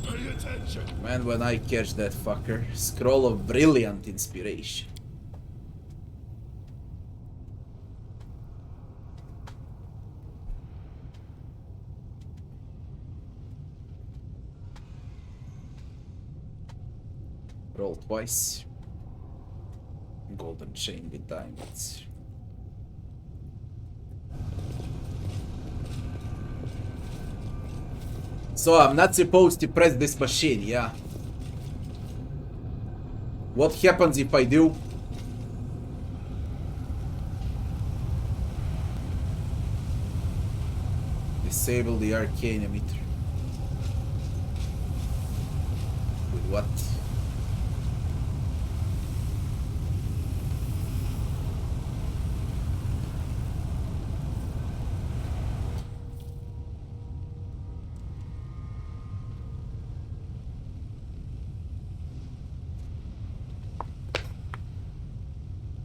Pay attention. Man, when I catch that fucker. Scroll of brilliant inspiration. Roll twice. Golden chain with diamonds. So I'm not supposed to press this machine, yeah. What happens if I do? Disable the arcane emitter. With what?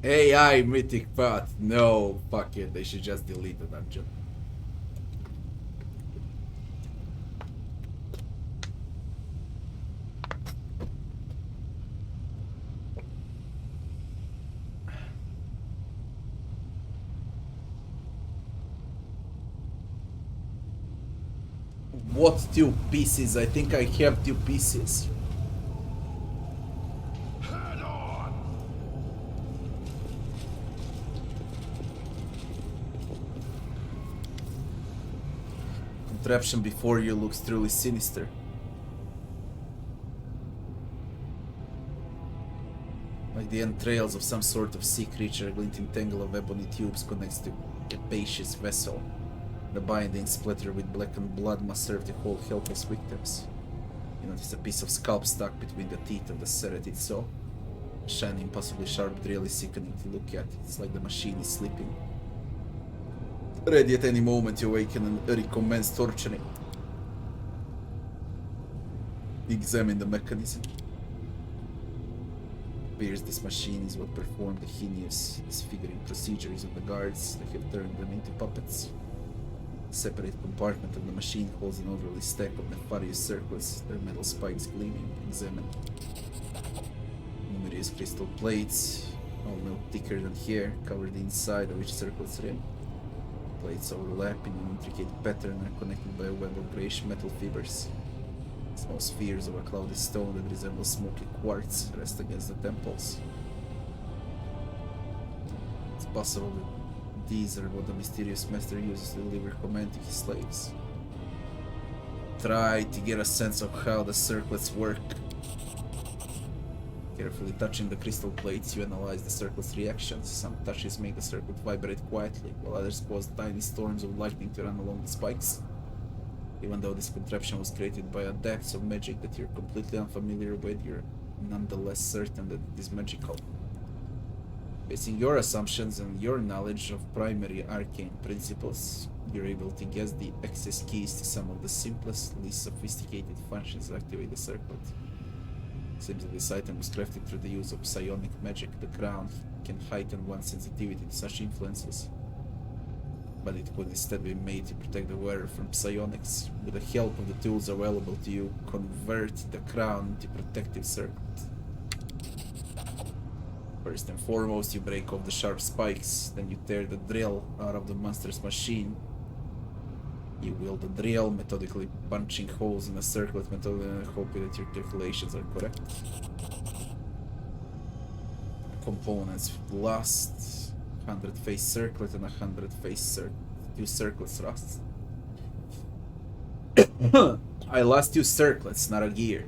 AI mythic path. No, fuck it. They should just delete the dungeon. What 2 pieces? I think I have 2 pieces. Head on. Contraption before you looks truly sinister. Like the entrails of some sort of sea creature, a glinting tangle of ebony tubes connects to a capacious vessel. The binding, splattered with blackened blood, must serve to hold helpless victims. You notice a piece of scalp stuck between the teeth of the serrated saw. A shiny, impossibly sharp drill is sickening to look at. It's like the machine is sleeping. Ready at any moment to awaken and recommence torturing. Examine the mechanism. Appears this machine is what performed the heinous, disfiguring procedures of the guards that have turned them into puppets. A separate compartment of the machine holds an overly stack of nefarious circlets, their metal spikes gleaming. Examine. Numerous crystal plates, all no thicker than hair, cover the inside of each circlet's rim. Plates overlap in an intricate pattern and are connected by a web of grayish metal fibers. Small spheres of a cloudy stone that resemble smoky quartz rest against the temples. It's possible that these are what the mysterious master uses to deliver command to his slaves. Try to get a sense of how the circlets work. Carefully touching the crystal plates, you analyze the circlet's reactions. Some touches make the circlet vibrate quietly, while others cause tiny storms of lightning to run along the spikes. Even though this contraption was created by adepts of magic that you're completely unfamiliar with, you're nonetheless certain that it is magical. Basing your assumptions and your knowledge of primary arcane principles, you're able to guess the access keys to some of the simplest, least sophisticated functions that activate the circlet. Seems that this item was crafted through the use of psionic magic. The crown can heighten one's sensitivity to such influences, but it could instead be made to protect the wearer from psionics. With the help of the tools available to you, convert the crown into protective circuit. First and foremost, you break off the sharp spikes, then you tear the drill out of the monster's machine. You wield the drill, methodically punching holes in the circlet, methodically hoping that your calculations are correct. components. Lost 100 face circlet and 100 face 2 circlets lost. I lost 2 circlets, not a gear.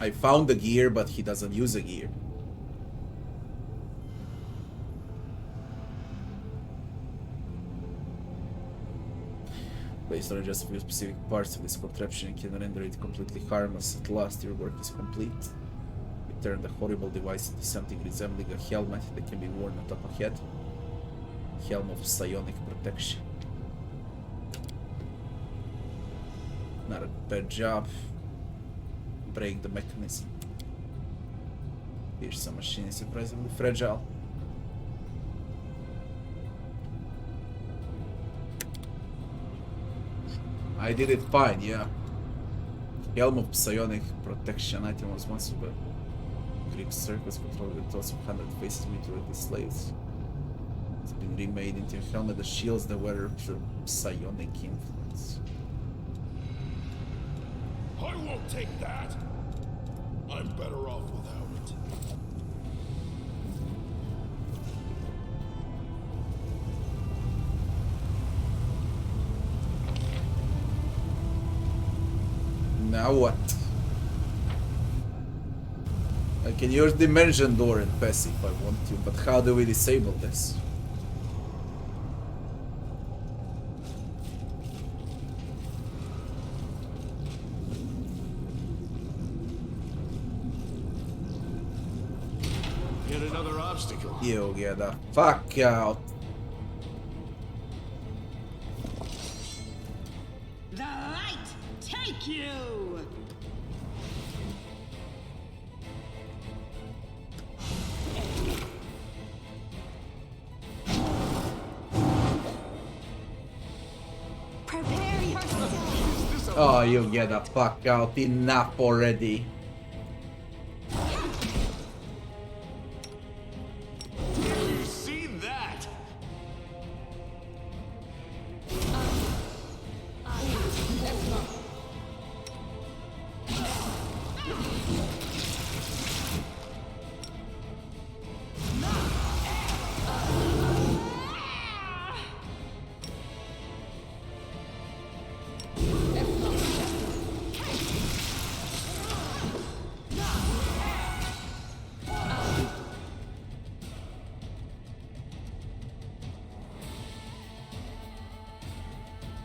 I found the gear, but he doesn't use a gear. Based on just a few specific parts of this contraption, you can render it completely harmless. At last, your work is complete. You turn the horrible device into something resembling a helmet that can be worn on top of a head. Helm of psionic protection. Not a bad job. Break the mechanism. Here's some machine is surprisingly fragile. I did it fine, yeah. Helm of psionic protection item was once a Greek circus controlled with thoughts of 100 faces mutilated slaves. It's been remade into a helmet that shields the wearer from psionic influence. I won't take that. I'm better off without it. Now what? I can use Dimension Door and Pass if I want to, but how do we disable this? Yet another obstacle. You get the fuck out. The light take you! Prepare yourself. Oh, you get the fuck out. Enough already. You see that?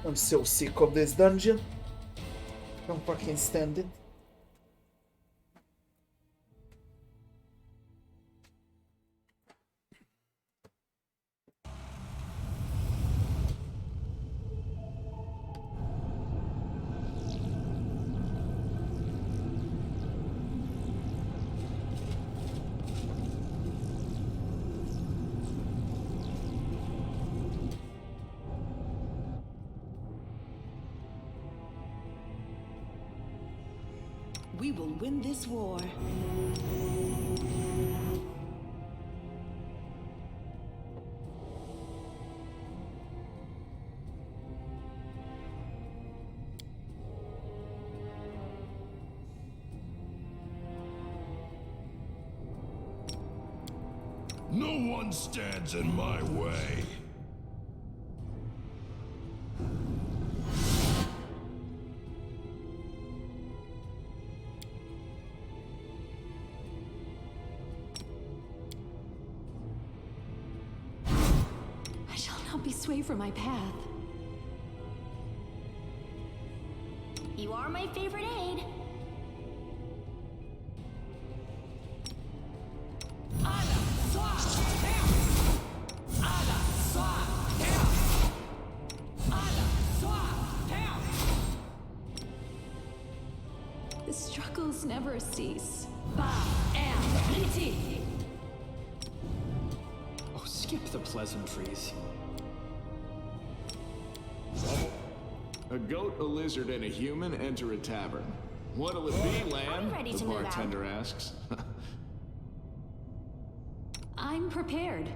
I'm so sick of this dungeon. Can't fucking stand it. We will win this war. No one stands in my way. I shall not be swayed from my path. You are my favorite aide. The struggles never cease. Oh, skip the pleasantries. A goat, a lizard, and a human enter a tavern. What'll it be, Lan? ready The to move out. bartender asks. I'm prepared.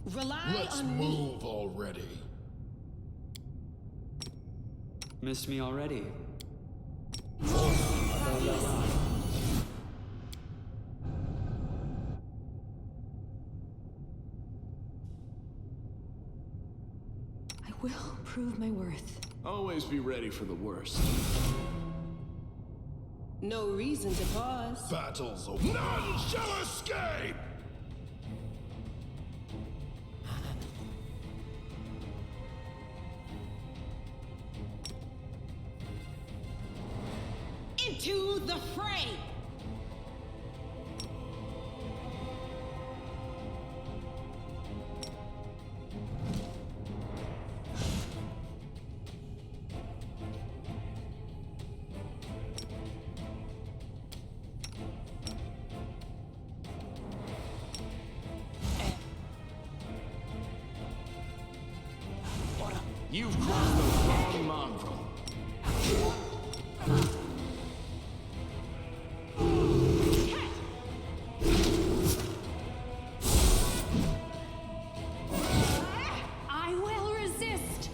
Rely Let's on me. move already. Missed me already? I will prove my worth. Always be ready for the worst. No reason to pause. Battles over. None shall escape! Into the fray! You've crossed the wrong mongrel. I will resist!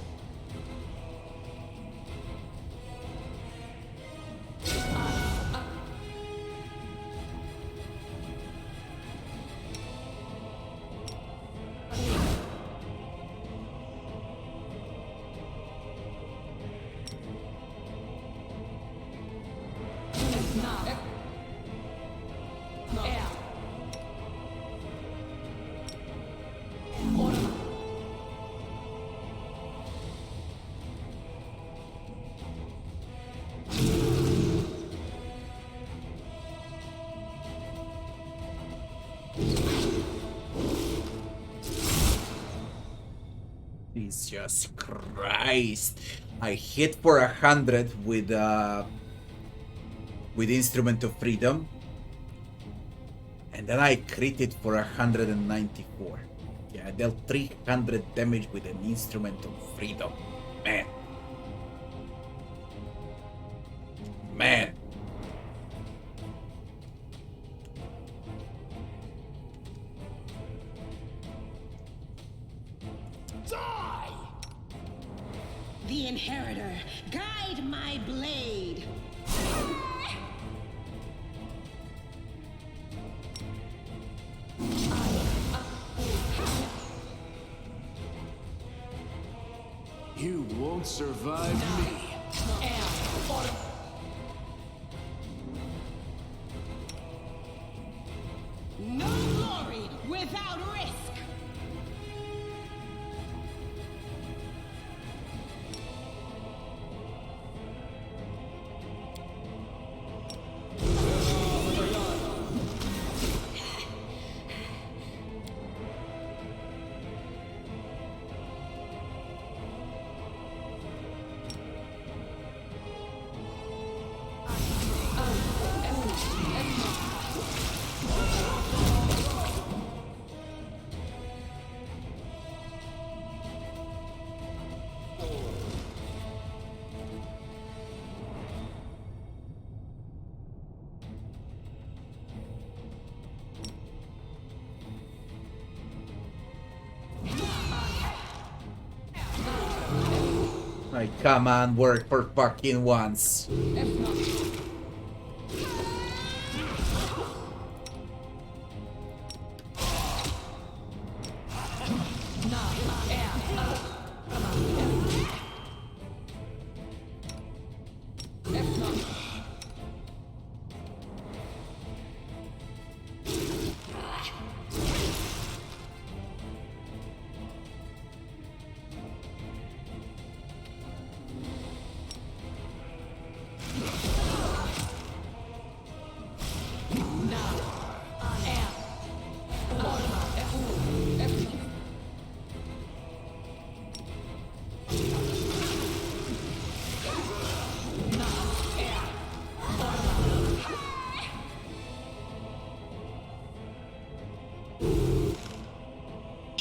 Jesus Christ. I hit for 100 with Instrument of Freedom. And then I critted for 194. Yeah, I dealt 300 damage with an Instrument of Freedom. Man. Man. Die! The Inheritor, guide my blade! You won't survive me. No glory without risk! Like, come on, work for fucking once.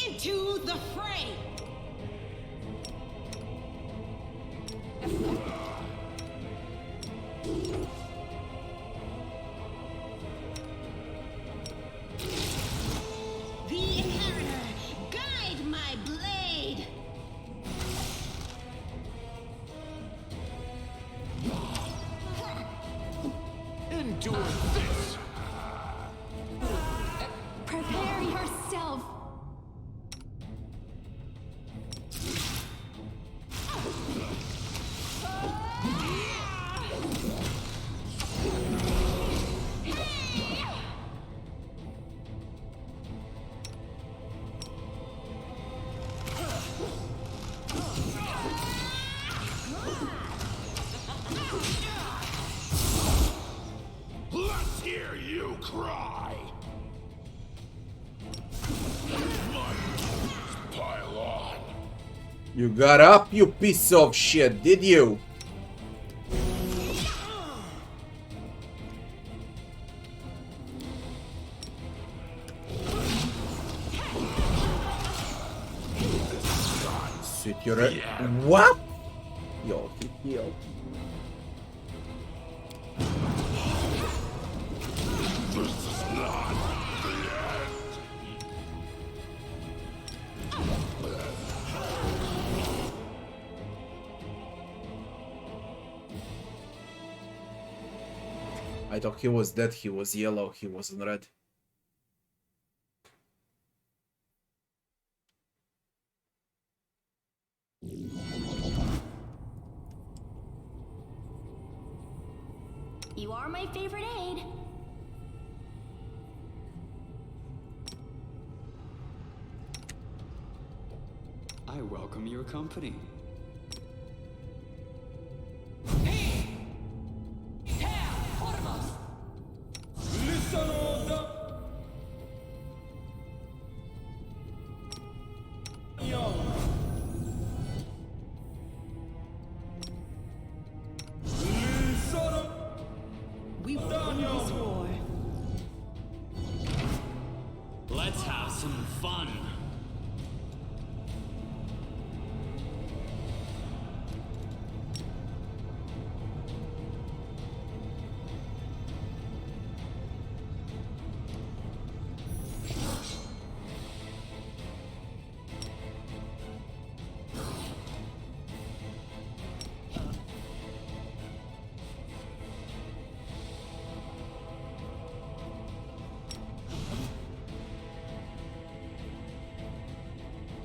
Into the fray! The Inheritor, guide my blade! endure this. Prepare yourself. Let's hear you cry. Pile on. You got up, you piece of shit, did you? Sit your what? Yo, he healed. This is not the end. I thought he was dead, he was yellow, he wasn't red. You are my favorite aide. I welcome your company. We won this war. Let's have some fun.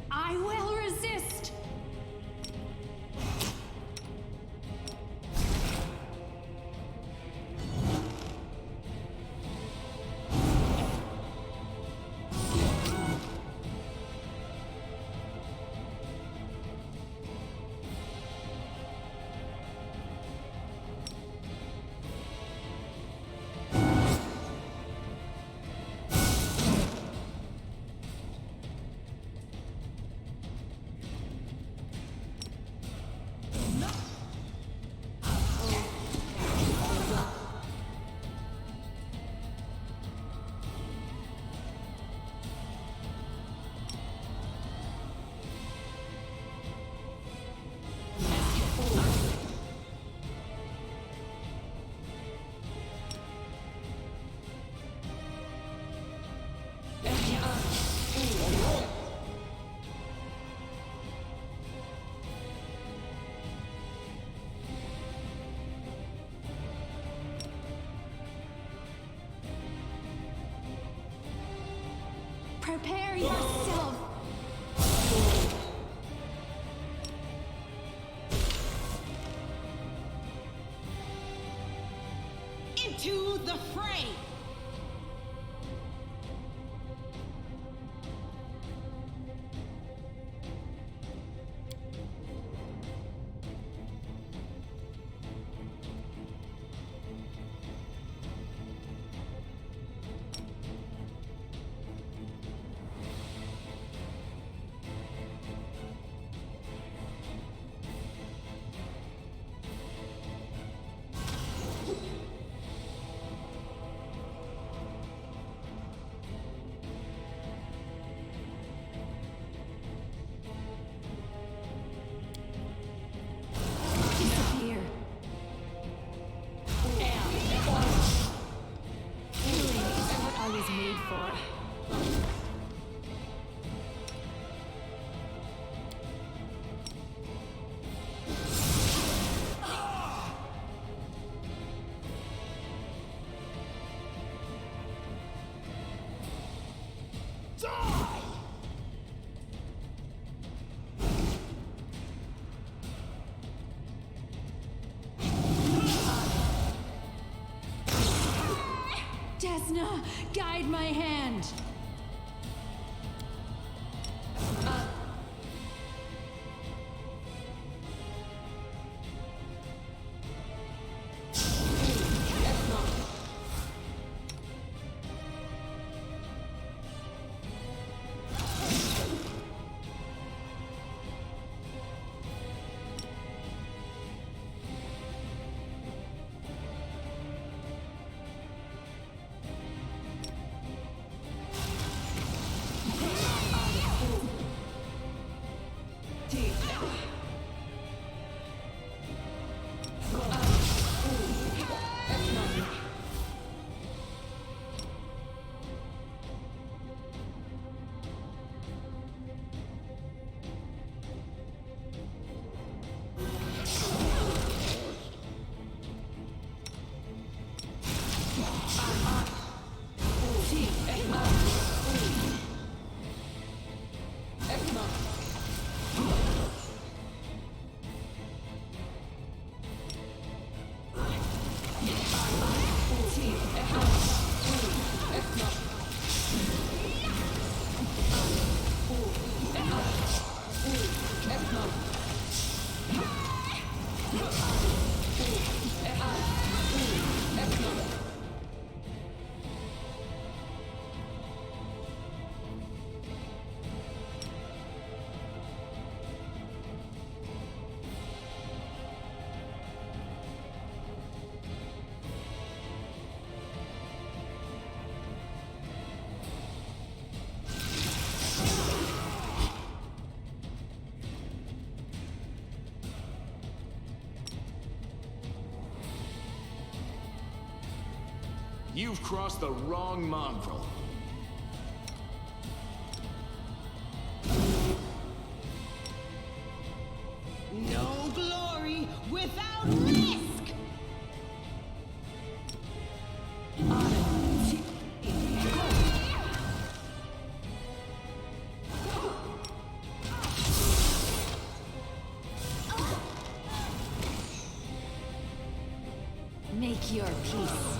I will resist. Prepare yourself. Into the fray! Vesna, guide my hand. You've crossed the wrong mongrel. No glory without risk! Make your peace.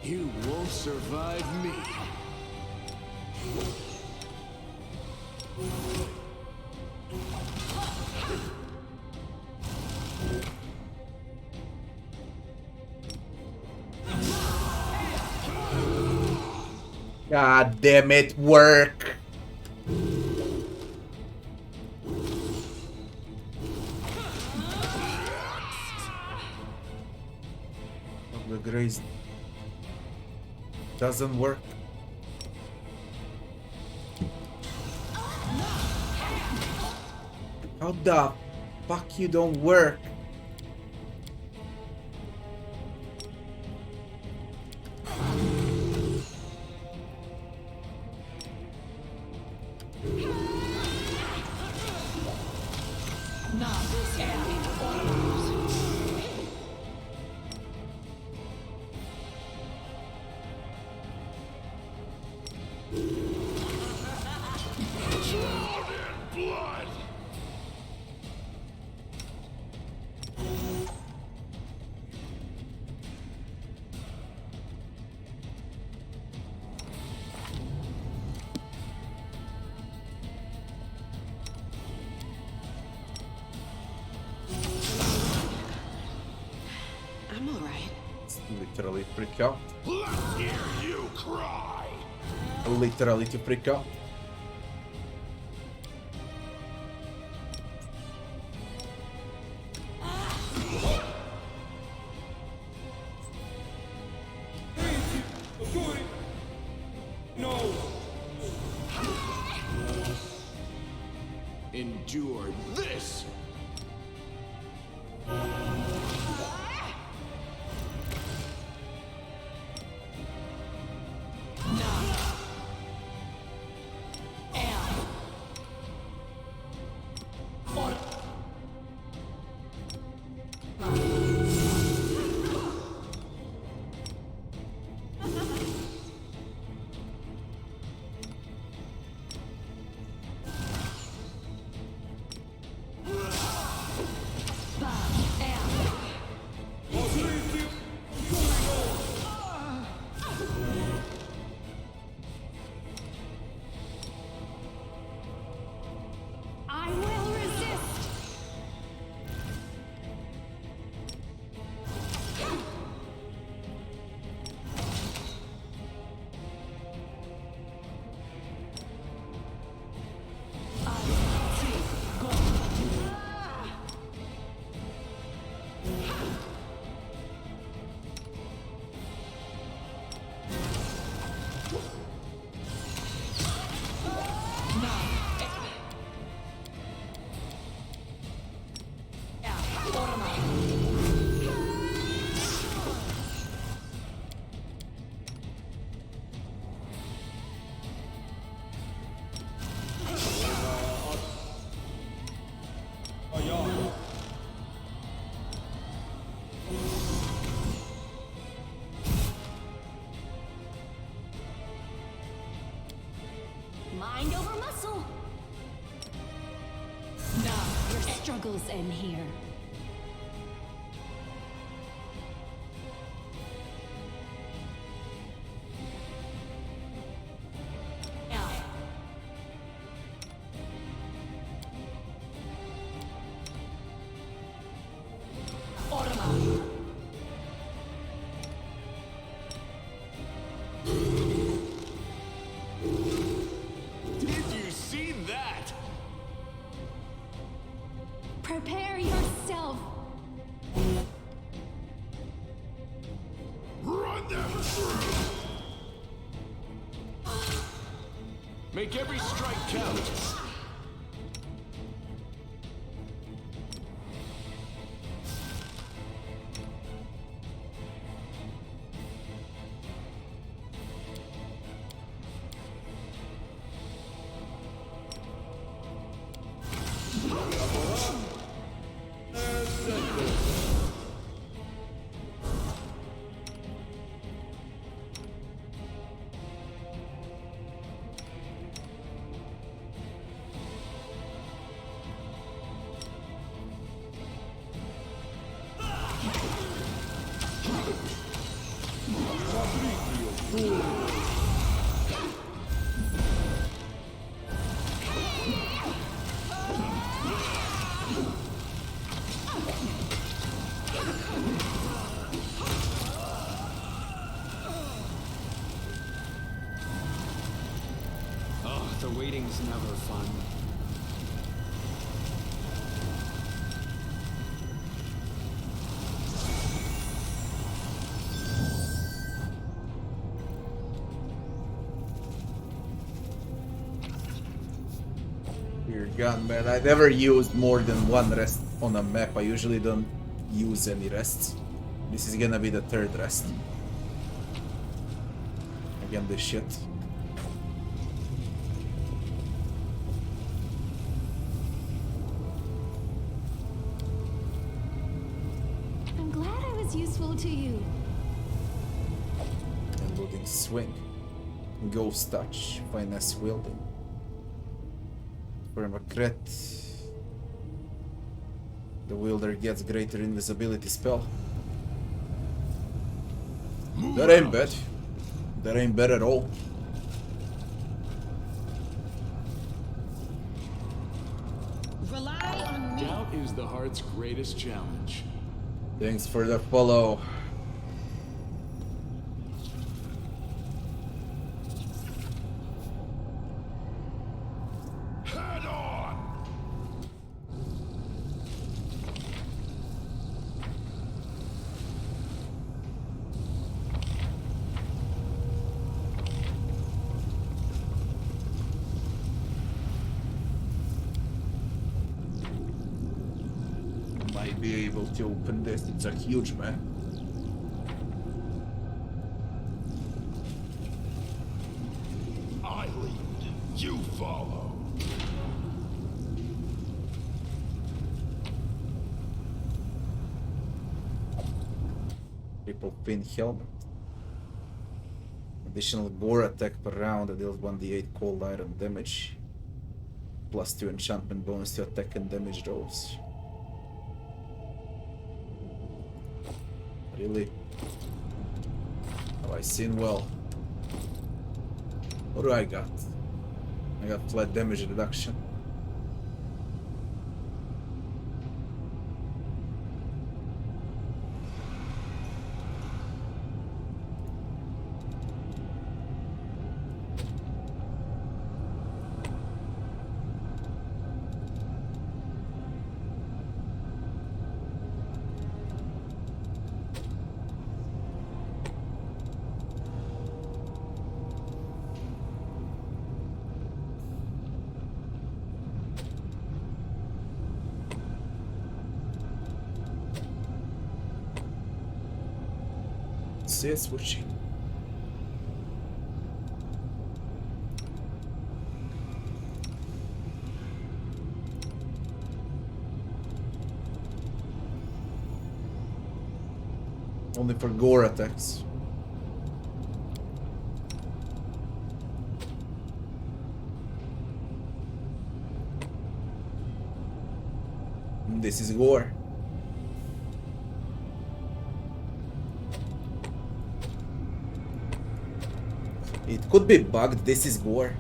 You won't survive me. God damn it, work! The grace doesn't work. How the fuck you don't work? Blood! I'm alright. It's literally freak out. Let's hear you cry! Literally to freak out. Endure this! Mind over muscle. Now your struggles end here. Did you see that? Prepare yourself. Run them through! Make every strike count. Oh, the waiting's never fun. Weird gun, man. I never used more than one rest on a map. I usually don't use any rests. This is gonna be the third rest. Again, this shit. I'm glad I was useful to you. Eluding swing. Ghost touch. Finesse wielding. From a crit, the wielder gets greater invisibility spell. That ain't bad. That ain't bad at all. Rely on me. Doubt is the heart's greatest challenge. Thanks for the follow. Head on! Might be able to open this. It's a huge map. I lead, you follow. Triple pin helmet. Additional gore attack per round that deals 1d8 cold iron damage. +2 enchantment bonus to attack and damage rolls. Really? Have I seen well? What do I got? I got flat damage reduction. See it switching. Only for gore attacks. This is gore. It could be bugged. This is gore.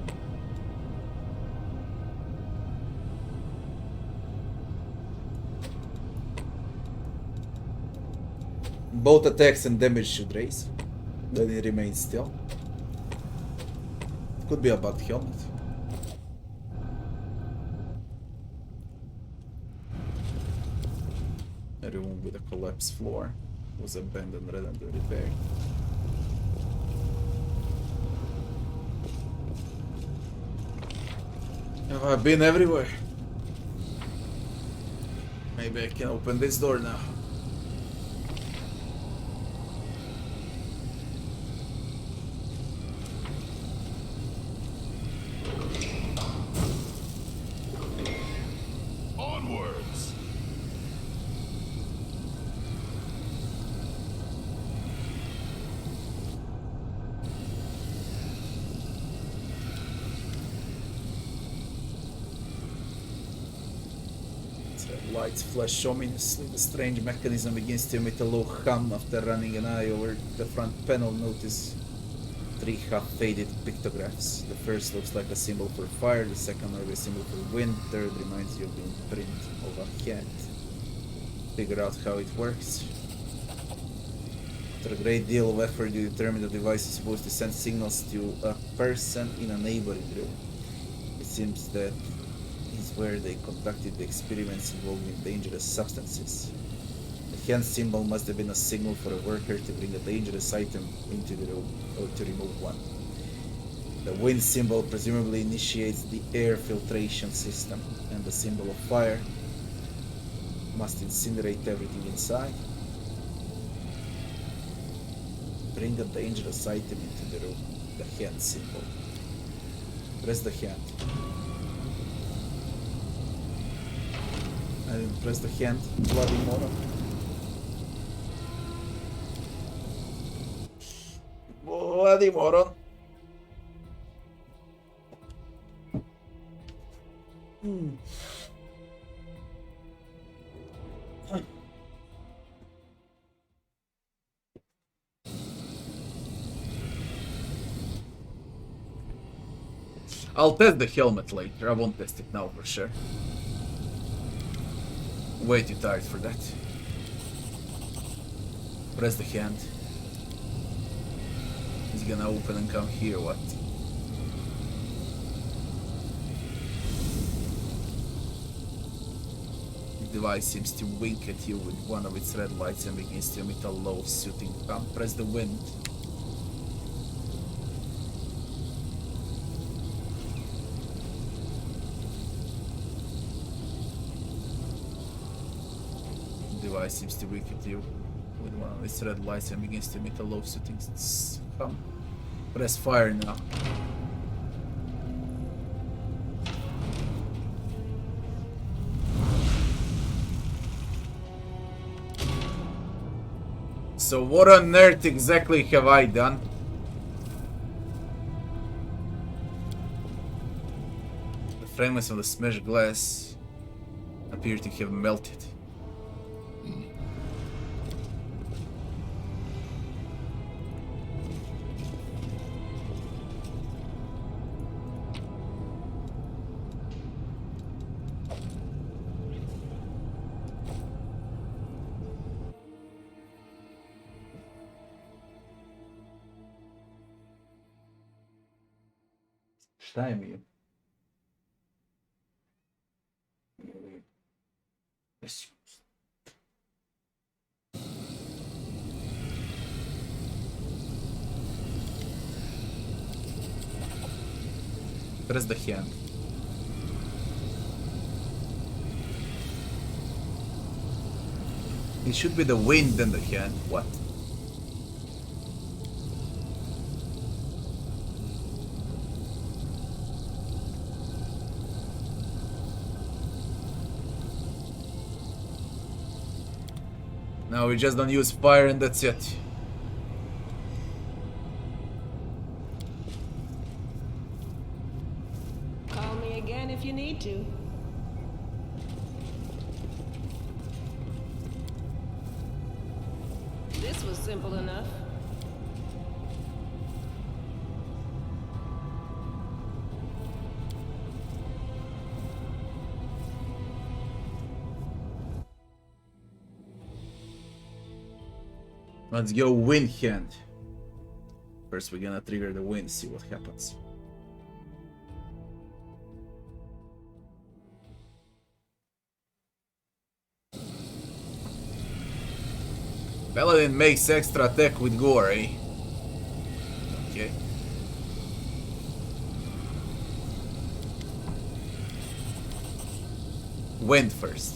Both attacks and damage should raise. Then it remains still. It could be a bugged helmet. A room with a collapsed floor was abandoned rather than repaired. I've been everywhere. Maybe I can open this door now. Onwards! Lights flash ominously. The strange mechanism begins to emit a low hum. After running an eye over the front panel, notice 3 half-faded pictographs. The first looks like a symbol for fire, the second like a symbol for wind, third reminds you of the imprint of a cat. Figure out how it works. After a great deal of effort, you determine the device is supposed to send signals to a person in a neighboring room. It seems that is where they conducted the experiments involving dangerous substances. The hand symbol must have been a signal for a worker to bring a dangerous item into the room or to remove one. The wind symbol presumably initiates the air filtration system, and the symbol of fire must incinerate everything inside. Bring a dangerous item into the room. The hand symbol. Press the hand. I didn't press the hand, bloody moron. Bloody moron. I'll test the helmet later, I won't test it now for sure. Way too tired for that. Press the hand. He's gonna open and come here, what? The device seems to wink at you with one of its red lights and begins to emit a low soothing hum. Press the wind. Device seems to wink at you with one of its red lights and begins to emit a low soothing hum. Press fire now. So what on earth exactly have I done? The fragments of the smashed glass appear to have melted. Šta je mi? Press the hand. It should be the wind and the hand. What? Now we just don't use fire and that's it. Call me again if you need to. simple enough. Let's go wind hand. First we're gonna trigger the wind, see what happens. Paladin makes extra attack with gore, eh? Okay. Wind first.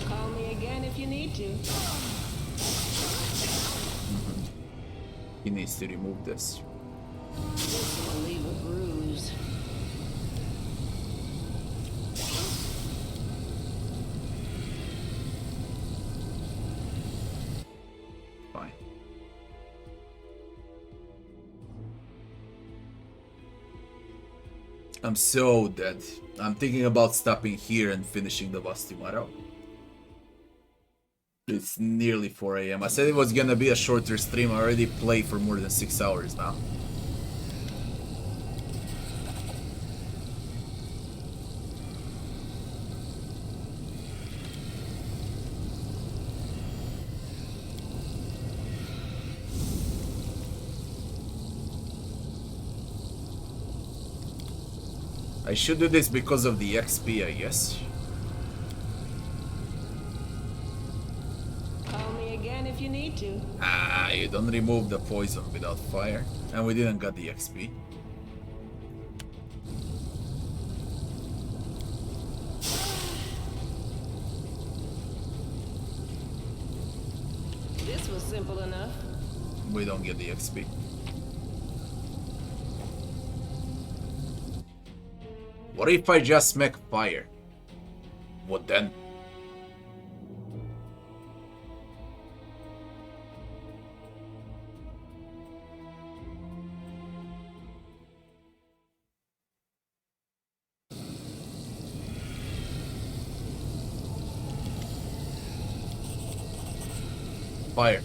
Call me again if you need to. He needs to remove this. This will leave a bruise. Fine. I'm so dead. I'm thinking about stopping here and finishing the boss tomorrow. It's nearly 4 AM. I said it was gonna be a shorter stream. I already played for more than 6 hours now. I should do this because of the XP, I guess. Call me again if you need to. Ah, you don't remove the poison without fire. And we didn't get the XP. This was simple enough. We don't get the XP. What if I just make fire? What then? Fire.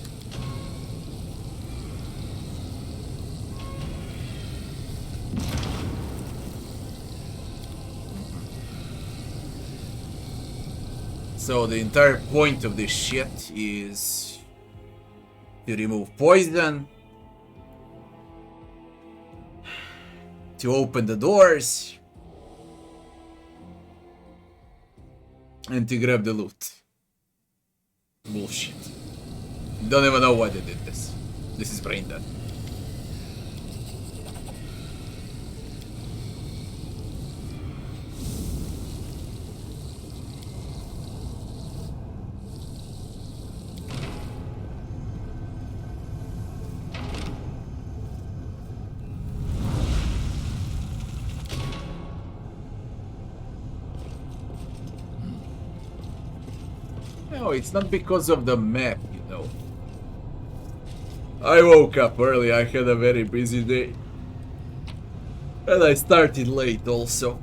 So the entire point of this shit is to remove poison, to open the doors, and to grab the loot. Bullshit. Don't even know why they did this. This is brain dead. No, it's not because of the map, you know. I woke up early, I had a very busy day. And I started late also.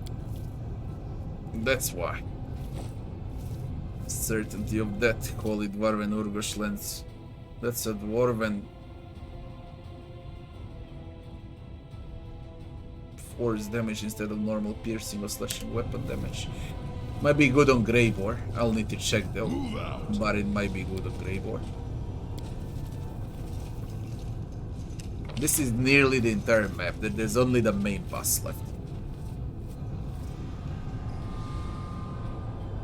That's why. Certainty of death, call it Dwarven Urgosh lens. That's a Dwarven force damage instead of normal piercing or slashing weapon damage. Might be good on Greybore. I'll need to check though. But it might be good on Greybore. This is nearly the entire map. There's only the main boss left.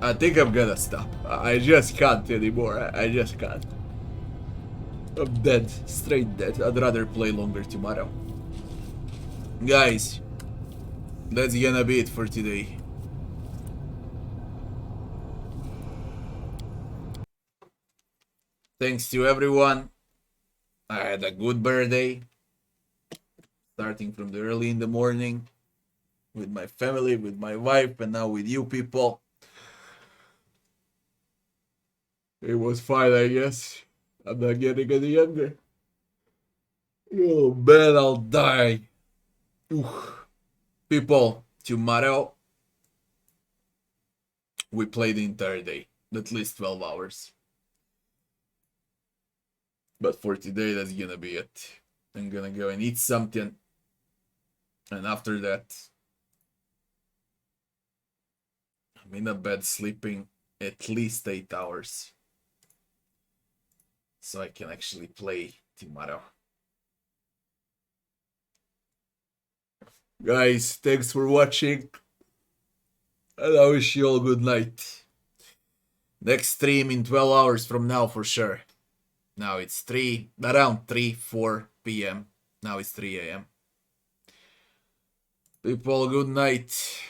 I think I'm gonna stop. I just can't anymore. I just can't. I'm dead. Straight dead. I'd rather play longer tomorrow. Guys, that's gonna be it for today. Thanks to everyone. I had a good birthday. Starting from the early in the morning. With my family, with my wife, and now with you people. It was fine, I guess. I'm not getting any younger. Oh man, I'll die. Oof. People, tomorrow we play the entire day. At least 12 hours. But for today, that's gonna be it. I'm gonna go and eat something. And after that, I'm in a bed sleeping at least 8 hours. So I can actually play tomorrow. Guys, thanks for watching. And I wish you all good night. Next stream in 12 hours from now for sure. Now it's around 4 p.m. Now it's 3 a.m. People, good night.